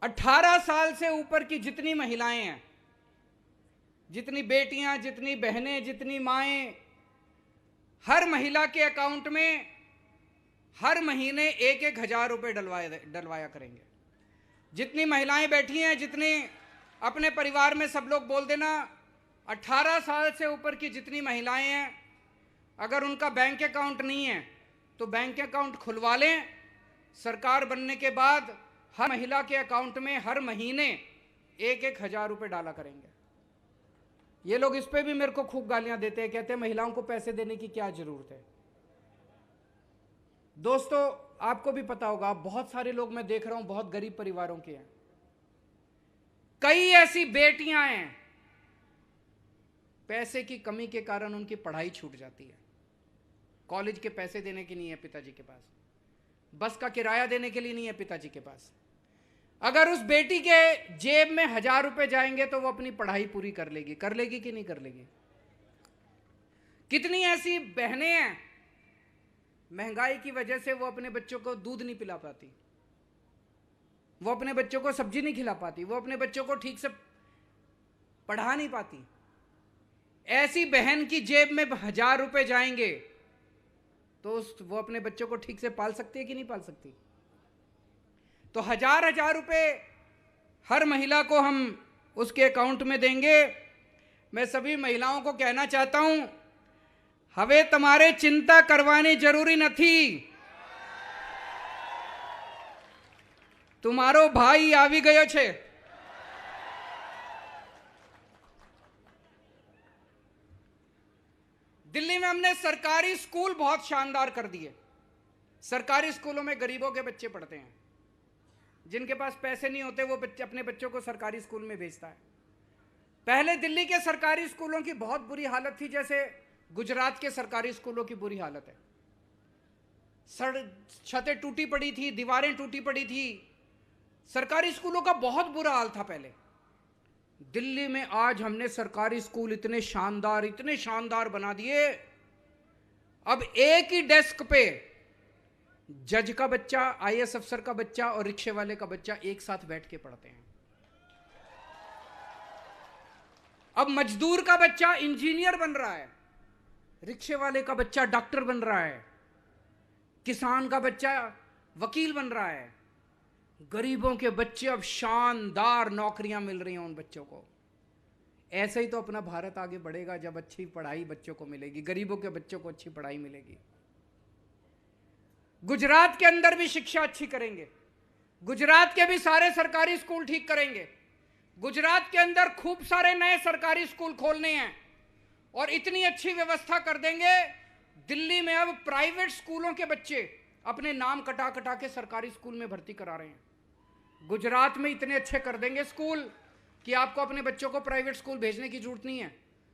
18 साल से ऊपर की जितनी महिलाएं हैं, जितनी बेटियां, जितनी बहनें, जितनी माएं, हर महिला के अकाउंट में हर महीने 1-1 हजार रुपए डलवाया करेंगे। जितनी महिलाएं बैठी हैं, जितने अपने परिवार में सब लोग बोल देना, 18 साल से ऊपर की जितनी महिलाएं हैं, अगर उनका बैंक अकाउंट नहीं है तो बैंक अकाउंट खुलवा लें। सरकार बनने के बाद हर महिला के अकाउंट में हर महीने 1-1 हजार रुपए डाला करेंगे। ये लोग इस पे भी मेरे को खूब गालियां देते हैं, कहते हैं महिलाओं को पैसे देने की क्या जरूरत है। दोस्तों, आपको भी पता होगा, बहुत सारे लोग मैं देख रहा हूं बहुत गरीब परिवारों के हैं। कई ऐसी बेटियां हैं, पैसे की कमी के कारण उनकी पढ़ाई छूट जाती है। कॉलेज के पैसे देने के नहीं है पिताजी के पास, बस का किराया देने के लिए नहीं है पिताजी के पास। अगर उस बेटी के जेब में 1000 रुपए जाएंगे तो वो अपनी पढ़ाई पूरी कर लेगी कि नहीं कर लेगी? कितनी ऐसी बहनें हैं, महंगाई की वजह से वो अपने बच्चों को दूध नहीं पिला पाती, वो अपने बच्चों को सब्जी नहीं खिला पाती, वो अपने बच्चों को ठीक से पढ़ा नहीं पाती। ऐसी बहन की जेब में 1000 रुपए जाएंगे तो वो अपने बच्चों को ठीक से पाल सकती है कि नहीं पाल सकती? तो 1000 रुपए हर महिला को हम उसके अकाउंट में देंगे। मैं सभी महिलाओं को कहना चाहता हूं, હવે તમારે चिंता करवानी जरूरी નથી। तुम्हारो भाई આવી ગયો છે। दिल्ली में हमने सरकारी स्कूल बहुत शानदार कर दिए। सरकारी स्कूलों में गरीबों के बच्चे पढ़ते हैं, जिनके पास पैसे नहीं होते वो बच्चे अपने बच्चों को सरकारी स्कूल में भेजता है। पहले दिल्ली के सरकारी स्कूलों की बहुत बुरी हालत थी, जैसे गुजरात के सरकारी स्कूलों की बुरी हालत है। छतें टूटी पड़ी थी, दीवारें टूटी पड़ी थी, सरकारी स्कूलों का बहुत बुरा हाल था पहले। दिल्ली में आज हमने सरकारी स्कूल इतने शानदार बना दिए। अब एक ही डेस्क पे जज का बच्चा, आईएएस अफसर का बच्चा और रिक्शे वाले का बच्चा एक साथ बैठ के पढ़ते हैं। अब मजदूर का बच्चा इंजीनियर बन रहा है, रिक्शे वाले का बच्चा डॉक्टर बन रहा है, किसान का बच्चा वकील बन रहा है। गरीबों के बच्चे अब शानदार नौकरियां मिल रही हैं उन बच्चों को। ऐसे ही तो अपना भारत आगे बढ़ेगा जब अच्छी पढ़ाई बच्चों को मिलेगी, गरीबों के बच्चों को अच्छी पढ़ाई मिलेगी। गुजरात के अंदर भी शिक्षा अच्छी करेंगे, गुजरात के भी सारे सरकारी स्कूल ठीक करेंगे। गुजरात के अंदर खूब सारे नए सरकारी स्कूल खोलने हैं और इतनी अच्छी व्यवस्था कर देंगे, दिल्ली में अब प्राइवेट स्कूलों के बच्चे अपने नाम कटा कटा के सरकारी स्कूल में भर्ती करा रहे हैं। गुजरात में इतने अच्छे कर देंगे स्कूल कि आपको अपने बच्चों को प्राइवेट स्कूल भेजने की जरूरत नहीं है,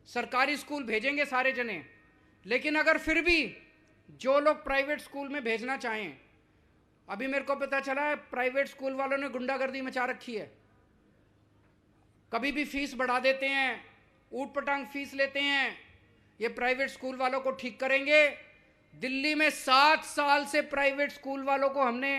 सरकारी स्कूल भेजेंगे सारे जने। लेकिन अगर फिर भी जो लोग प्राइवेट स्कूल में भेजना चाहें, अभी मेरे को पता चला है प्राइवेट स्कूल वालों ने गुंडागर्दी मचा रखी है। कभी भी फीस बढ़ा देते हैं, ऊट पटांग फीस लेते हैं। ये प्राइवेट स्कूल वालों को ठीक करेंगे। दिल्ली में 7 साल से प्राइवेट स्कूल वालों को हमने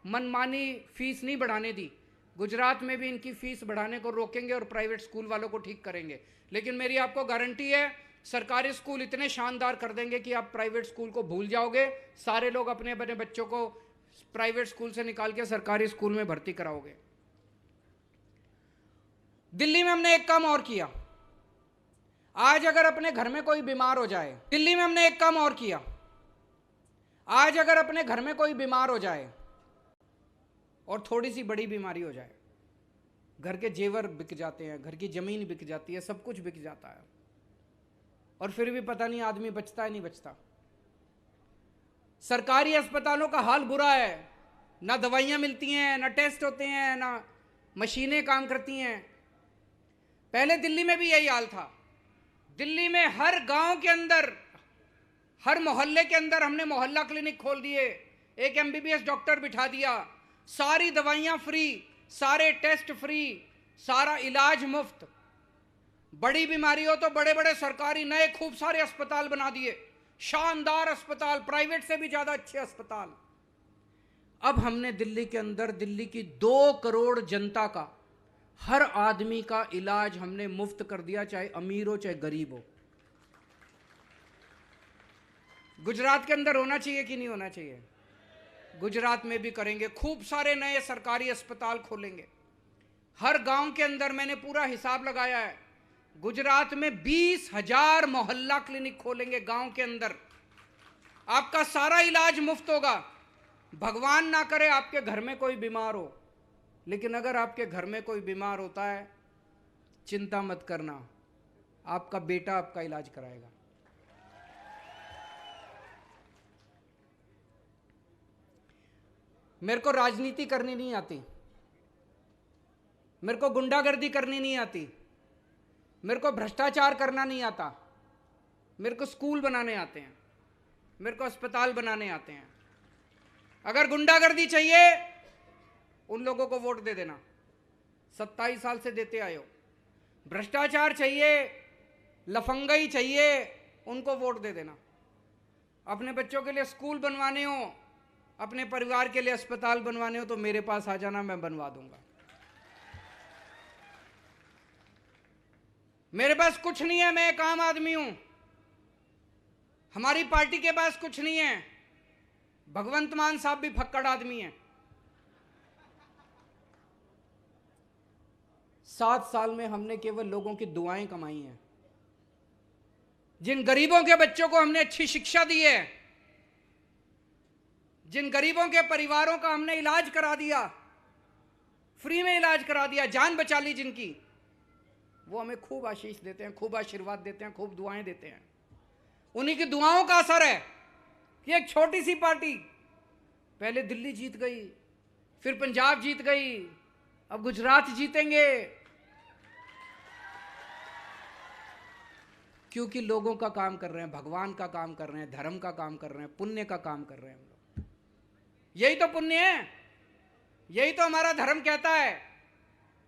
मनमानी फीस नहीं बढ़ाने दी। गुजरात में भी इनकी फीस बढ़ाने को रोकेंगे और प्राइवेट स्कूल वालों को ठीक करेंगे। लेकिन मेरी आपको गारंटी है, सरकारी स्कूल इतने शानदार कर देंगे कि आप प्राइवेट स्कूल को भूल जाओगे। सारे लोग अपने अपने बच्चों को प्राइवेट स्कूल से निकाल के सरकारी स्कूल में भर्ती कराओगे। दिल्ली में हमने एक काम और किया। आज अगर अपने घर में कोई बीमार हो जाए, दिल्ली में हमने एक काम और किया। आज अगर अपने घर में कोई बीमार हो जाए और थोड़ी सी बड़ी बीमारी हो जाए, घर के जेवर बिक जाते हैं, घर की जमीन बिक जाती है, सब कुछ बिक जाता है, और फिर भी पता नहीं आदमी बचता है नहीं बचता। सरकारी अस्पतालों का हाल बुरा है, ना दवाइयां मिलती हैं, ना टेस्ट होते हैं, ना मशीनें काम करती हैं। पहले दिल्ली में भी यही हाल था। दिल्ली में हर गांव के अंदर, हर मोहल्ले के अंदर हमने मोहल्ला क्लिनिक खोल दिए, एक एमबीबीएस डॉक्टर बिठा दिया, सारी दवाइयां फ्री, सारे टेस्ट फ्री, सारा इलाज मुफ्त। बड़ी बीमारी हो तो बड़े बड़े सरकारी नए खूब सारे अस्पताल बना दिए, शानदार अस्पताल, प्राइवेट से भी ज्यादा अच्छे अस्पताल। अब हमने दिल्ली के अंदर दिल्ली की 2 करोड़ जनता का, हर आदमी का इलाज हमने मुफ्त कर दिया, चाहे अमीर हो चाहे गरीब हो। गुजरात के अंदर होना चाहिए कि नहीं होना चाहिए? गुजरात में भी करेंगे, खूब सारे नए सरकारी अस्पताल खोलेंगे हर गांव के अंदर। मैंने पूरा हिसाब लगाया है, गुजरात में 20,000 मोहल्ला क्लिनिक खोलेंगे गांव के अंदर। आपका सारा इलाज मुफ्त होगा। भगवान ना करे आपके घर में कोई बीमार हो, लेकिन अगर आपके घर में कोई बीमार होता है, चिंता मत करना, आपका बेटा आपका इलाज कराएगा। मेरे को राजनीति करनी नहीं आती, मेरे को गुंडागर्दी करनी नहीं आती, मेरे को भ्रष्टाचार करना नहीं आता। मेरे को स्कूल बनाने आते हैं, मेरे को अस्पताल बनाने आते हैं। अगर गुंडागर्दी चाहिए, उन लोगों को वोट दे देना, 27 साल से देते आए हो। भ्रष्टाचार चाहिए, लफंगाई चाहिए, उनको वोट दे देना। अपने बच्चों के लिए स्कूल बनवाने हो, अपने परिवार के लिए अस्पताल बनवाने हो, तो मेरे पास आ जाना, मैं बनवा दूंगा। मेरे पास कुछ नहीं है, मैं एक आम आदमी हूं। हमारी पार्टी के पास कुछ नहीं है। भगवंत मान साहब भी फक्कड़ आदमी हैं। 7 साल में हमने केवल लोगों की दुआएं कमाई हैं। जिन गरीबों के बच्चों को हमने अच्छी शिक्षा दी है, जिन गरीबों के परिवारों का हमने इलाज करा दिया, फ्री में इलाज करा दिया, जान बचा ली जिनकी, वो हमें खूब आशीष देते हैं, खूब आशीर्वाद देते हैं, खूब दुआएं देते हैं। उन्हीं की दुआओं का असर है कि एक छोटी सी पार्टी पहले दिल्ली जीत गई, फिर पंजाब जीत गई, अब गुजरात जीतेंगे। क्योंकि लोगों का काम कर रहे हैं, भगवान का काम कर रहे हैं, धर्म का काम कर रहे हैं, पुण्य का काम कर रहे हैं हम लोग। यही तो पुण्य है, यही तो हमारा धर्म कहता है,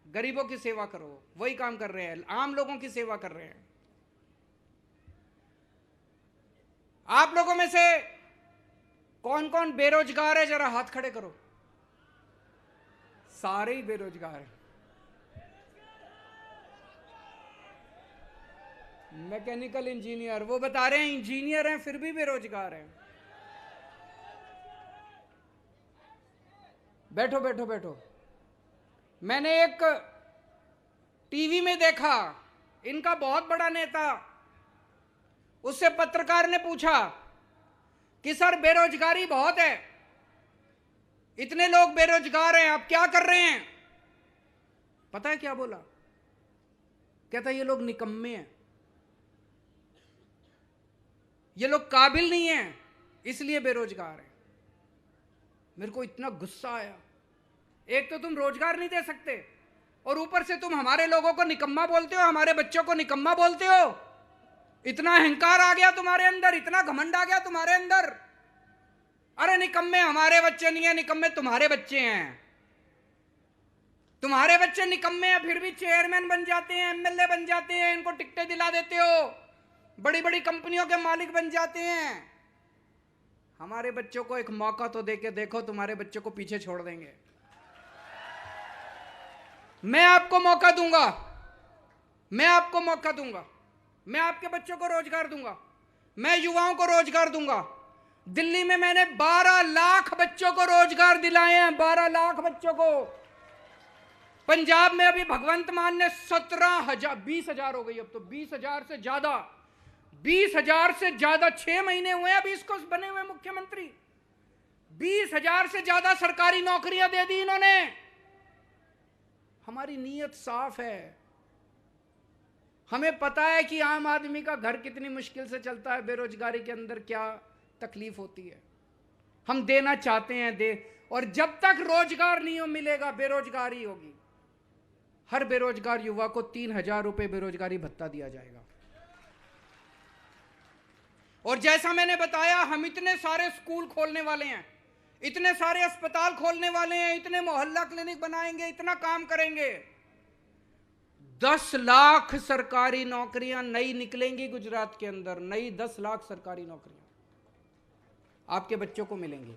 गरीबों की सेवा करो। वही काम कर रहे हैं, आम लोगों की सेवा कर रहे हैं। आप लोगों में से कौन कौन बेरोजगार है, जरा हाथ खड़े करो। सारे ही बेरोजगार हैं। मैकेनिकल इंजीनियर, वो बता रहे हैं इंजीनियर हैं फिर भी बेरोजगार हैं। बैठो बैठो बैठो। मैंने एक टीवी में देखा, इनका बहुत बड़ा नेता, उससे पत्रकार ने पूछा कि सर बेरोजगारी बहुत है, इतने लोग बेरोजगार हैं, आप क्या कर रहे हैं? पता है क्या बोला? कहता ये लोग निकम्मे हैं, ये लोग काबिल नहीं हैं, इसलिए बेरोजगार हैं। मेरे को इतना गुस्सा आया। एक तो तुम रोजगार नहीं दे सकते और ऊपर से तुम हमारे लोगों को निकम्मा बोलते हो, हमारे बच्चों को निकम्मा बोलते हो। इतना अहंकार आ गया तुम्हारे अंदर, इतना घमंड आ गया तुम्हारे अंदर। अरे निकम्मे हमारे बच्चे नहीं है, निकम्मे तुम्हारे बच्चे हैं। तुम्हारे बच्चे निकम्मे हैं, फिर भी चेयरमैन बन जाते हैं, एमएलए बन जाते हैं, इनको टिकटें दिला देते हो, बड़ी बड़ी कंपनियों के मालिक बन जाते हैं। हमारे बच्चों को एक मौका तो देके देखो, तुम्हारे बच्चों को पीछे छोड़ देंगे। मैं आपको मौका दूंगा, मैं आपको मौका दूंगा। मैं आपके बच्चों को रोजगार दूंगा, मैं युवाओं को रोजगार दूंगा। दिल्ली में मैंने 12 लाख बच्चों को रोजगार दिलाए हैं, 12 लाख बच्चों को। पंजाब में अभी भगवंत मान ने 17,000, 20,000 हो गई अब तो, 20,000 से ज्यादा, 20,000 से ज्यादा 6 महीने हुए अभी इसको बने हुए मुख्यमंत्री, 20,000 से ज्यादा सरकारी नौकरियां दे दी इन्होंने। हमारी नीयत साफ है, हमें पता है कि आम आदमी का घर कितनी मुश्किल से चलता है, बेरोजगारी के अंदर क्या तकलीफ होती है। हम देना चाहते हैं, दे। और जब तक रोजगार नहीं मिलेगा बेरोजगारी होगी। हर बेरोजगार युवा को 3,000 रुपए बेरोजगारी भत्ता दिया जाएगा। और जैसा मैंने बताया, हम इतने सारे स्कूल खोलने वाले हैं, इतने सारे अस्पताल खोलने वाले हैं, इतने मोहल्ला क्लिनिक बनाएंगे, इतना काम करेंगे। 10 लाख सरकारी नौकरियां नई निकलेंगी गुजरात के अंदर, नई 10 लाख सरकारी नौकरियां आपके बच्चों को मिलेंगी।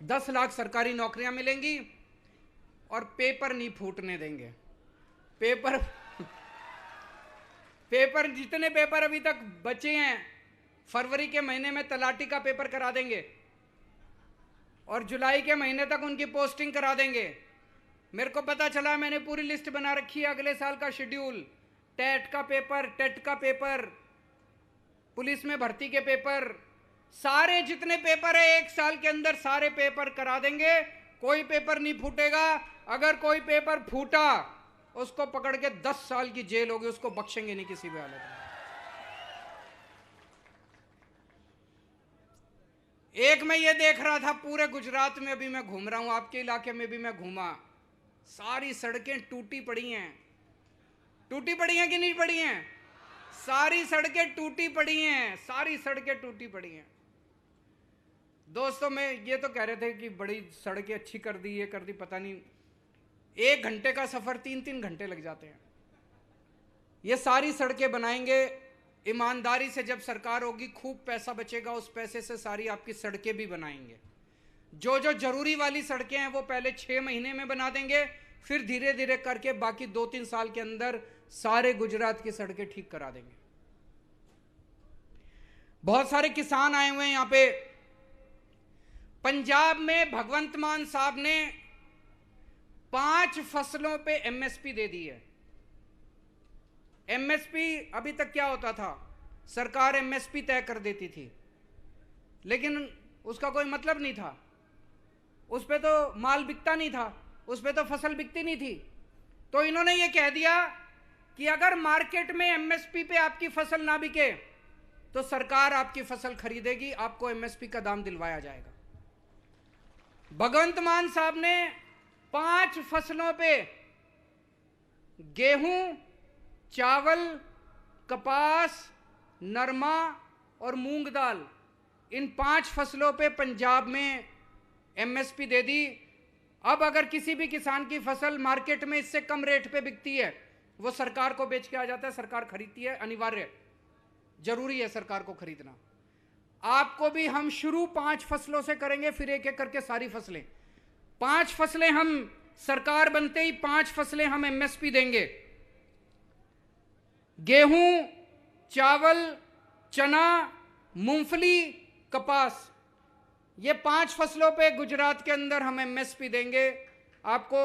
10 लाख सरकारी नौकरियां मिलेंगी। और पेपर नहीं फूटने देंगे। पेपर जितने पेपर अभी तक बचे हैं, फरवरी के महीने में तलाटी का पेपर करा देंगे और जुलाई के महीने तक उनकी पोस्टिंग करा देंगे। मेरे को पता चला, मैंने पूरी लिस्ट बना रखी है अगले साल का शेड्यूल। टेट का पेपर, टेट का पेपर, पुलिस में भर्ती के पेपर, सारे जितने पेपर है 1 साल के अंदर सारे पेपर करा देंगे। कोई पेपर नहीं फूटेगा। अगर कोई पेपर फूटा उसको पकड़ के 10 साल की जेल होगी, उसको बख्शेंगे नहीं किसी भी हालत में। एक मैं ये देख रहा था पूरे गुजरात में, अभी मैं घूम रहा हूं, आपके इलाके में भी मैं घूमा, सारी सड़कें टूटी पड़ी हैं। टूटी पड़ी हैं कि नहीं पड़ी हैं? सारी सड़कें टूटी पड़ी हैं, सारी सड़कें टूटी पड़ी हैं। दोस्तों, मैं ये तो कह रहे थे कि बड़ी सड़कें अच्छी कर दी, ये कर दी, पता नहीं 1 घंटे का सफर 3-3 घंटे लग जाते हैं। ये सारी सड़कें बनाएंगे ईमानदारी से। जब सरकार होगी, खूब पैसा बचेगा, उस पैसे से सारी आपकी सड़कें भी बनाएंगे। जो जो जरूरी वाली सड़कें हैं वो पहले 6 महीने में बना देंगे, फिर धीरे धीरे करके बाकी 2-3 साल के अंदर सारे गुजरात की सड़कें ठीक करा देंगे। बहुत सारे किसान आए हुए हैं यहां पे। पंजाब में भगवंत मान साहब ने 5 फसलों पे एमएसपी दे दी है। एमएसपी अभी तक क्या होता था, सरकार एमएसपी तय कर देती थी, लेकिन उसका कोई मतलब नहीं था, उस पे तो माल बिकता नहीं था, उस पे तो फसल बिकती नहीं थी। तो इन्होंने ये कह दिया कि अगर मार्केट में एमएसपी पे आपकी फसल ना बिके तो सरकार आपकी फसल खरीदेगी, आपको एमएसपी का दाम दिलवाया जाएगा। भगवंत मान साहब ने 5 फसलों पे, गेहूं, चावल, कपास, नरमा और मूंग दाल, इन 5 फसलों पे पंजाब में एमएसपी दे दी। अब अगर किसी भी किसान की फसल मार्केट में इससे कम रेट पे बिकती है, वो सरकार को बेच के आ जाता है, सरकार खरीदती है, अनिवार्य, जरूरी है सरकार को खरीदना। आपको भी हम शुरू 5 फसलों से करेंगे, फिर एक एक करके सारी फसलें। 5 फसलें हम, सरकार बनते ही 5 फसलें हम एमएसपी देंगे। गेहूं, चावल, चना, मूंगफली, कपास, ये 5 फसलों पे गुजरात के अंदर हम एमएसपी देंगे। आपको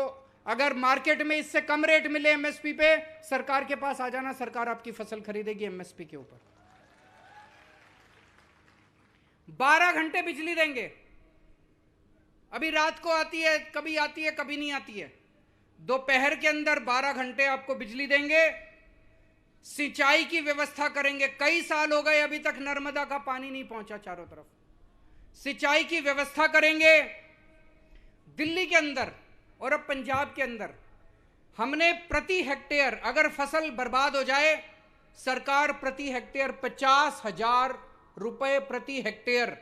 अगर मार्केट में इससे कम रेट मिले एमएसपी पे, सरकार के पास आ जाना, सरकार आपकी फसल खरीदेगी एमएसपी के ऊपर। 12 घंटे बिजली देंगे। अभी रात को आती है, कभी आती है, कभी नहीं आती है। दोपहर के अंदर 12 घंटे आपको बिजली देंगे। सिंचाई की व्यवस्था करेंगे। कई साल हो गए अभी तक नर्मदा का पानी नहीं पहुंचा चारों तरफ। सिंचाई की व्यवस्था करेंगे। दिल्ली के अंदर और अब पंजाब के अंदर हमने प्रति हेक्टेयर, अगर फसल बर्बाद हो जाए, सरकार प्रति हेक्टेयर 50,000 रुपए प्रति हेक्टेयर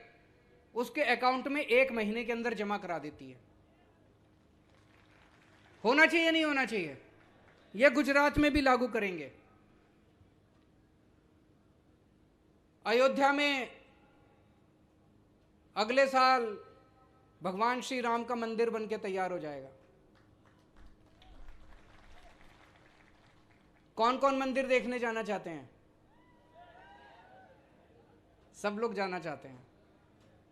उसके अकाउंट में 1 महीने के अंदर जमा करा देती है। होना चाहिए, नहीं होना चाहिए? यह गुजरात में भी लागू करेंगे। अयोध्या में अगले साल भगवान श्री राम का मंदिर बनके तैयार हो जाएगा। कौन कौन मंदिर देखने जाना चाहते हैं? सब लोग जाना चाहते हैं,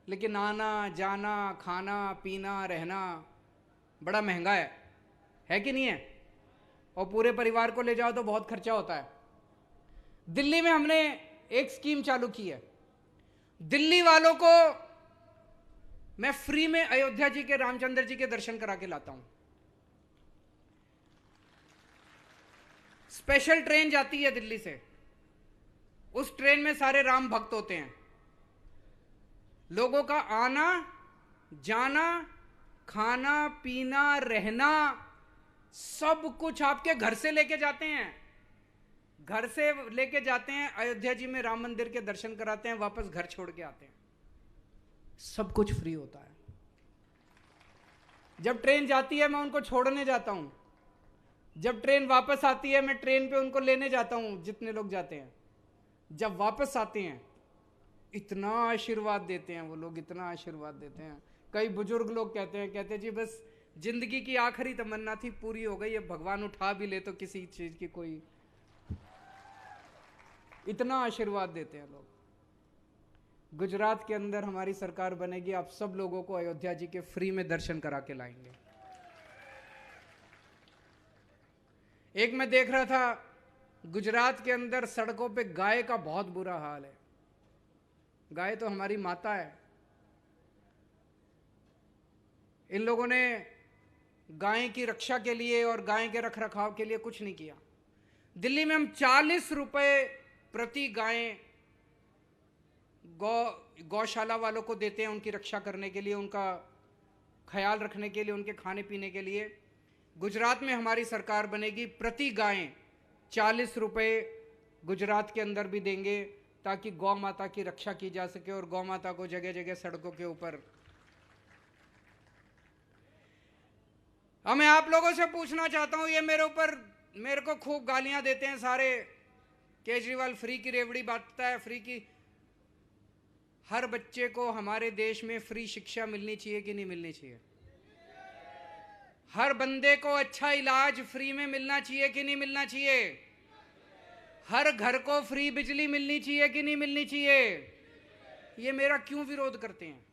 लेकिन आना जाना खाना पीना रहना बड़ा महंगा है कि नहीं है? और पूरे परिवार को ले जाओ तो बहुत खर्चा होता है। दिल्ली में हमने एक स्कीम चालू की है, दिल्ली वालों को मैं फ्री में अयोध्या जी के रामचंद्र जी के दर्शन करा के लाता हूं। स्पेशल ट्रेन जाती है दिल्ली से, उस ट्रेन में सारे राम भक्त होते हैं। लोगों का आना जाना खाना पीना रहना सब कुछ आपके घर से लेके जाते हैं, घर से लेके जाते हैं, अयोध्या जी में राम मंदिर के दर्शन कराते हैं, वापस घर छोड़ के आते हैं। सब कुछ फ्री होता है। जब ट्रेन जाती है मैं उनको छोड़ने जाता हूं, जब ट्रेन वापस आती है मैं ट्रेन पे उनको लेने जाता हूं, जितने लोग जाते हैं। जब वापस आते हैं इतना आशीर्वाद देते हैं वो लोग, इतना आशीर्वाद देते हैं। कई बुजुर्ग लोग कहते हैं जी बस जिंदगी की आखिरी तमन्ना थी, पूरी हो गई, अब भगवान उठा भी ले तो किसी चीज की कोई, इतना आशीर्वाद देते हैं लोग। गुजरात के अंदर हमारी सरकार बनेगी, आप सब लोगों को अयोध्या जी के फ्री में दर्शन करा के लाएंगे। एक मैं देख रहा था गुजरात के अंदर सड़कों पे गाय का बहुत बुरा हाल है। गाय तो हमारी माता है। इन लोगों ने गाय की रक्षा के लिए और गाय के रखरखाव के लिए कुछ नहीं किया। दिल्ली में हम 40 रुपए प्रति गाय गौशाला वालों को देते हैं, उनकी रक्षा करने के लिए, उनका ख्याल रखने के लिए, उनके खाने पीने के लिए। गुजरात में हमारी सरकार बनेगी, प्रति गाय 40 रुपए गुजरात के अंदर भी देंगे ताकि गौ माता की रक्षा की जा सके और गौ माता को जगह जगह सड़कों के ऊपर। अब मैं आप लोगों से पूछना चाहता हूं, ये मेरे को खूब गालियां देते हैं सारे, केजरीवाल फ्री की रेवड़ी बांटता है, फ्री की। हर बच्चे को हमारे देश में फ्री शिक्षा मिलनी चाहिए कि नहीं मिलनी चाहिए? हर बंदे को अच्छा इलाज फ्री में मिलना चाहिए कि नहीं मिलना चाहिए? हर घर को फ्री बिजली मिलनी चाहिए कि नहीं मिलनी चाहिए? ये मेरा क्यों विरोध करते हैं?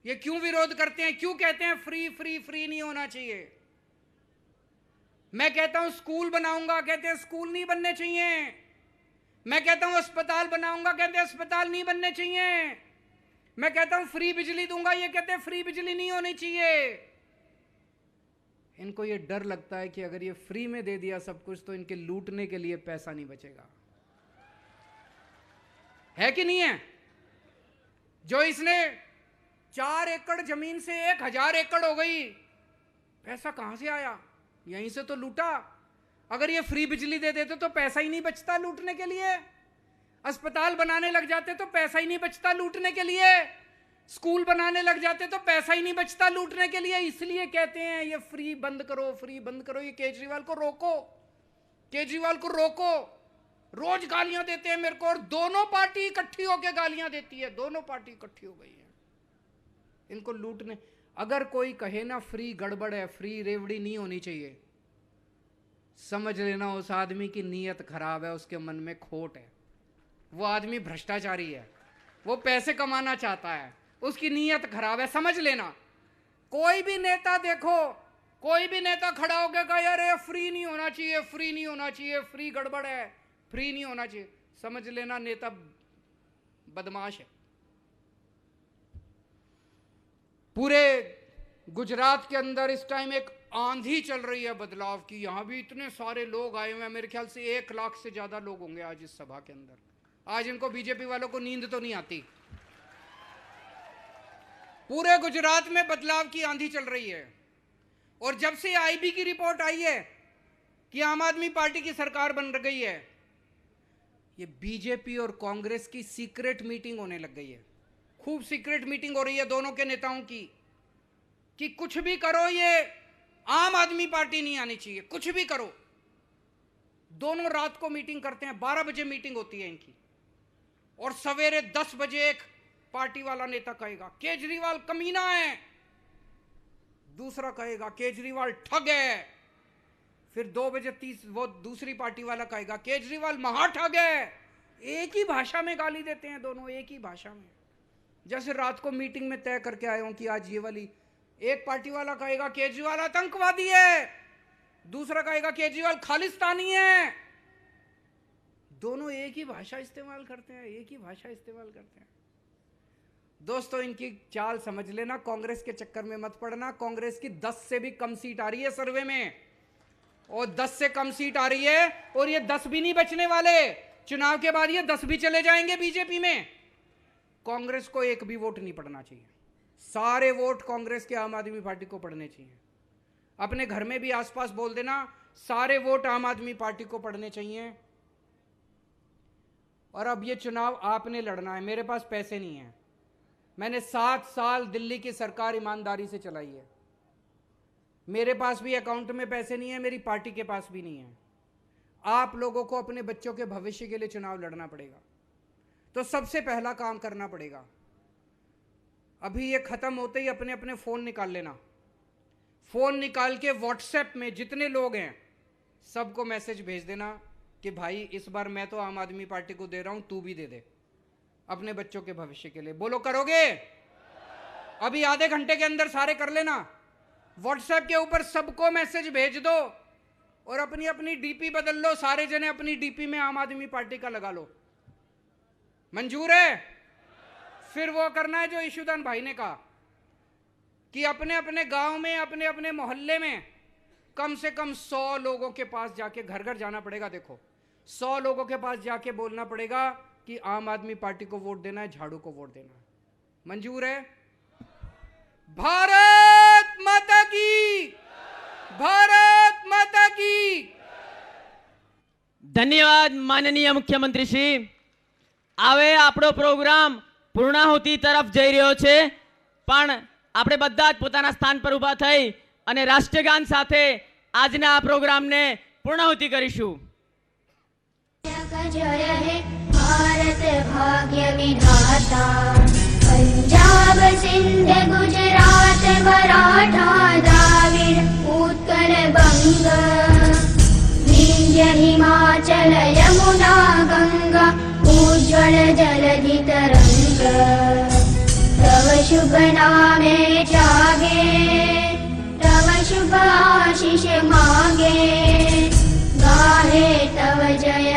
ये क्यों विरोध करते हैं? क्यों कहते हैं फ्री फ्री फ्री नहीं होना चाहिए? मैं कहता हूं स्कूल बनाऊंगा, कहते हैं स्कूल नहीं बनने चाहिए। मैं कहता हूं अस्पताल बनाऊंगा, कहते हैं अस्पताल नहीं बनने चाहिए। मैं कहता हूं फ्री बिजली दूंगा, ये कहते हैं फ्री बिजली नहीं होनी चाहिए। इनको ये डर लगता है कि अगर ये फ्री में दे दिया सब कुछ तो इनके लूटने के लिए पैसा नहीं बचेगा। है कि नहीं है? जो इसने 4 एकड़ जमीन से 1000 एकड़ हो गई, पैसा कहां से आया? यहीं से तो लूटा। अगर ये फ्री बिजली दे देते तो पैसा ही नहीं बचता लूटने के लिए। अस्पताल बनाने लग जाते तो पैसा ही नहीं बचता लूटने के लिए। स्कूल बनाने लग जाते तो पैसा ही नहीं बचता लूटने के लिए। इसलिए कहते हैं ये फ्री बंद करो, फ्री बंद करो। ये केजरीवाल को रोको, केजरीवाल को रोको। रोज गालियां देते हैं मेरे को, और दोनों पार्टी इकट्ठी होकर गालियां देती है। दोनों पार्टी इकट्ठी हो गई है इनको लूटने। अगर कोई कहे ना फ्री गड़बड़ है, फ्री रेवड़ी नहीं होनी चाहिए, समझ लेना उस आदमी की नीयत खराब है, उसके मन में खोट है। वो आदमी भ्रष्टाचारी है, वो पैसे कमाना चाहता है, उसकी नीयत खराब है, समझ लेना। कोई भी नेता देखो, कोई भी नेता खड़ा होकर कहे अरे फ्री नहीं होना चाहिए, फ्री नहीं होना चाहिए, फ्री गड़बड़ है, फ्री नहीं होना चाहिए, समझ लेना नेता बदमाश है। पूरे गुजरात के अंदर इस टाइम एक आंधी चल रही है बदलाव की। यहां भी इतने सारे लोग आए हुए हैं, मेरे ख्याल से 1 लाख से ज्यादा लोग होंगे आज इस सभा के अंदर। आज इनको बीजेपी वालों को नींद तो नहीं आती। पूरे गुजरात में बदलाव की आंधी चल रही है। और जब से आईबी की रिपोर्ट आई है कि आम आदमी पार्टी की सरकार बन गई है, ये बीजेपी और कांग्रेस की सीक्रेट मीटिंग होने लग गई है। खूब सीक्रेट मीटिंग हो रही है दोनों के नेताओं की कि कुछ भी करो, ये आम आदमी पार्टी नहीं आनी चाहिए, कुछ भी करो। दोनों रात को मीटिंग करते हैं, 12 बजे मीटिंग होती है इनकी, और सवेरे 10 बजे एक पार्टी वाला नेता कहेगा केजरीवाल कमीना है, दूसरा कहेगा केजरीवाल ठग है, फिर 2 बजे वो दूसरी पार्टी वाला कहेगा केजरीवाल महाठग है, एक ही भाषा में गाली देते हैं दोनों, एक ही भाषा में। जैसे रात को मीटिंग में तय करके आए हूं कि आज ये वाली, एक पार्टी वाला कहेगा केजरीवाल आतंकवादी है, दूसरा कहेगा केजरीवाल खालिस्तानी है। दोनों एक ही भाषा इस्तेमाल करते हैं, एक ही भाषा इस्तेमाल करते हैं। दोस्तों, इनकी चाल समझ लेना, कांग्रेस के चक्कर में मत पड़ना। कांग्रेस की 10 से भी कम सीट आ रही है सर्वे में, और 10 से कम सीट आ रही है, और ये 10 भी नहीं बचने वाले। चुनाव के बाद ये 10 भी चले जाएंगे बीजेपी में। कांग्रेस को एक भी वोट नहीं पड़ना चाहिए, सारे वोट कांग्रेस के आम आदमी पार्टी को पड़ने चाहिए। अपने घर में भी आसपास बोल देना, सारे वोट आम आदमी पार्टी को पड़ने चाहिए। और अब ये चुनाव आपने लड़ना है, मेरे पास पैसे नहीं है। मैंने 7 साल दिल्ली की सरकार ईमानदारी से चलाई है, मेरे पास भी अकाउंट में पैसे नहीं है, मेरी पार्टी के पास भी नहीं है। आप लोगों को अपने बच्चों के भविष्य के लिए चुनाव लड़ना पड़ेगा, तो सबसे पहला काम करना पड़ेगा, अभी ये खत्म होते ही अपने अपने फोन निकाल लेना। फोन निकाल के व्हाट्सएप में जितने लोग हैं सबको मैसेज भेज देना कि भाई इस बार मैं तो आम आदमी पार्टी को दे रहा हूं, तू भी दे दे अपने बच्चों के भविष्य के लिए। बोलो करोगे? अभी आधे घंटे के अंदर सारे कर लेना। व्हाट्सएप के ऊपर सबको मैसेज भेज दो और अपनी अपनी डीपी बदल लो, सारे जने अपनी डीपी में आम आदमी पार्टी का लगा लो। मंजूर है? फिर वो करना है जो ईशुदान भाई ने कहा कि अपने अपने गांव में, अपने अपने मोहल्ले में कम से कम 100 लोगों के पास जाके, घर घर जाना पड़ेगा। देखो, 100 लोगों के पास जाके बोलना पड़ेगा कि आम आदमी पार्टी को वोट देना है, झाड़ू को वोट देना है। मंजूर है? भारत माता की, भारत माता की। ધન્યવાદ માનનીય મુખ્યમંત્રી શ્રી। હવે આપણો પ્રોગ્રામ પૂર્ણાહુતિ તરફ જઈ રહ્યો છે, પણ આપણે બધા જ પોતાના સ્થાન પર ઊભા થઈ અને રાષ્ટ્રગાન સાથે આજના આ પ્રોગ્રામને પૂર્ણાહુતિ કરીશું। जय हे भारत भाग्य विधाता, पंजाब सिंध गुजरात मराठा द्राविड़ उत्कल बंग, विंध्य हिमाचल यमुना गंगा, उज्ज्वल जलधि तरंग। तव शुभ नामे जागे, तव शुभ आशीष मांगे, गाहे तव जय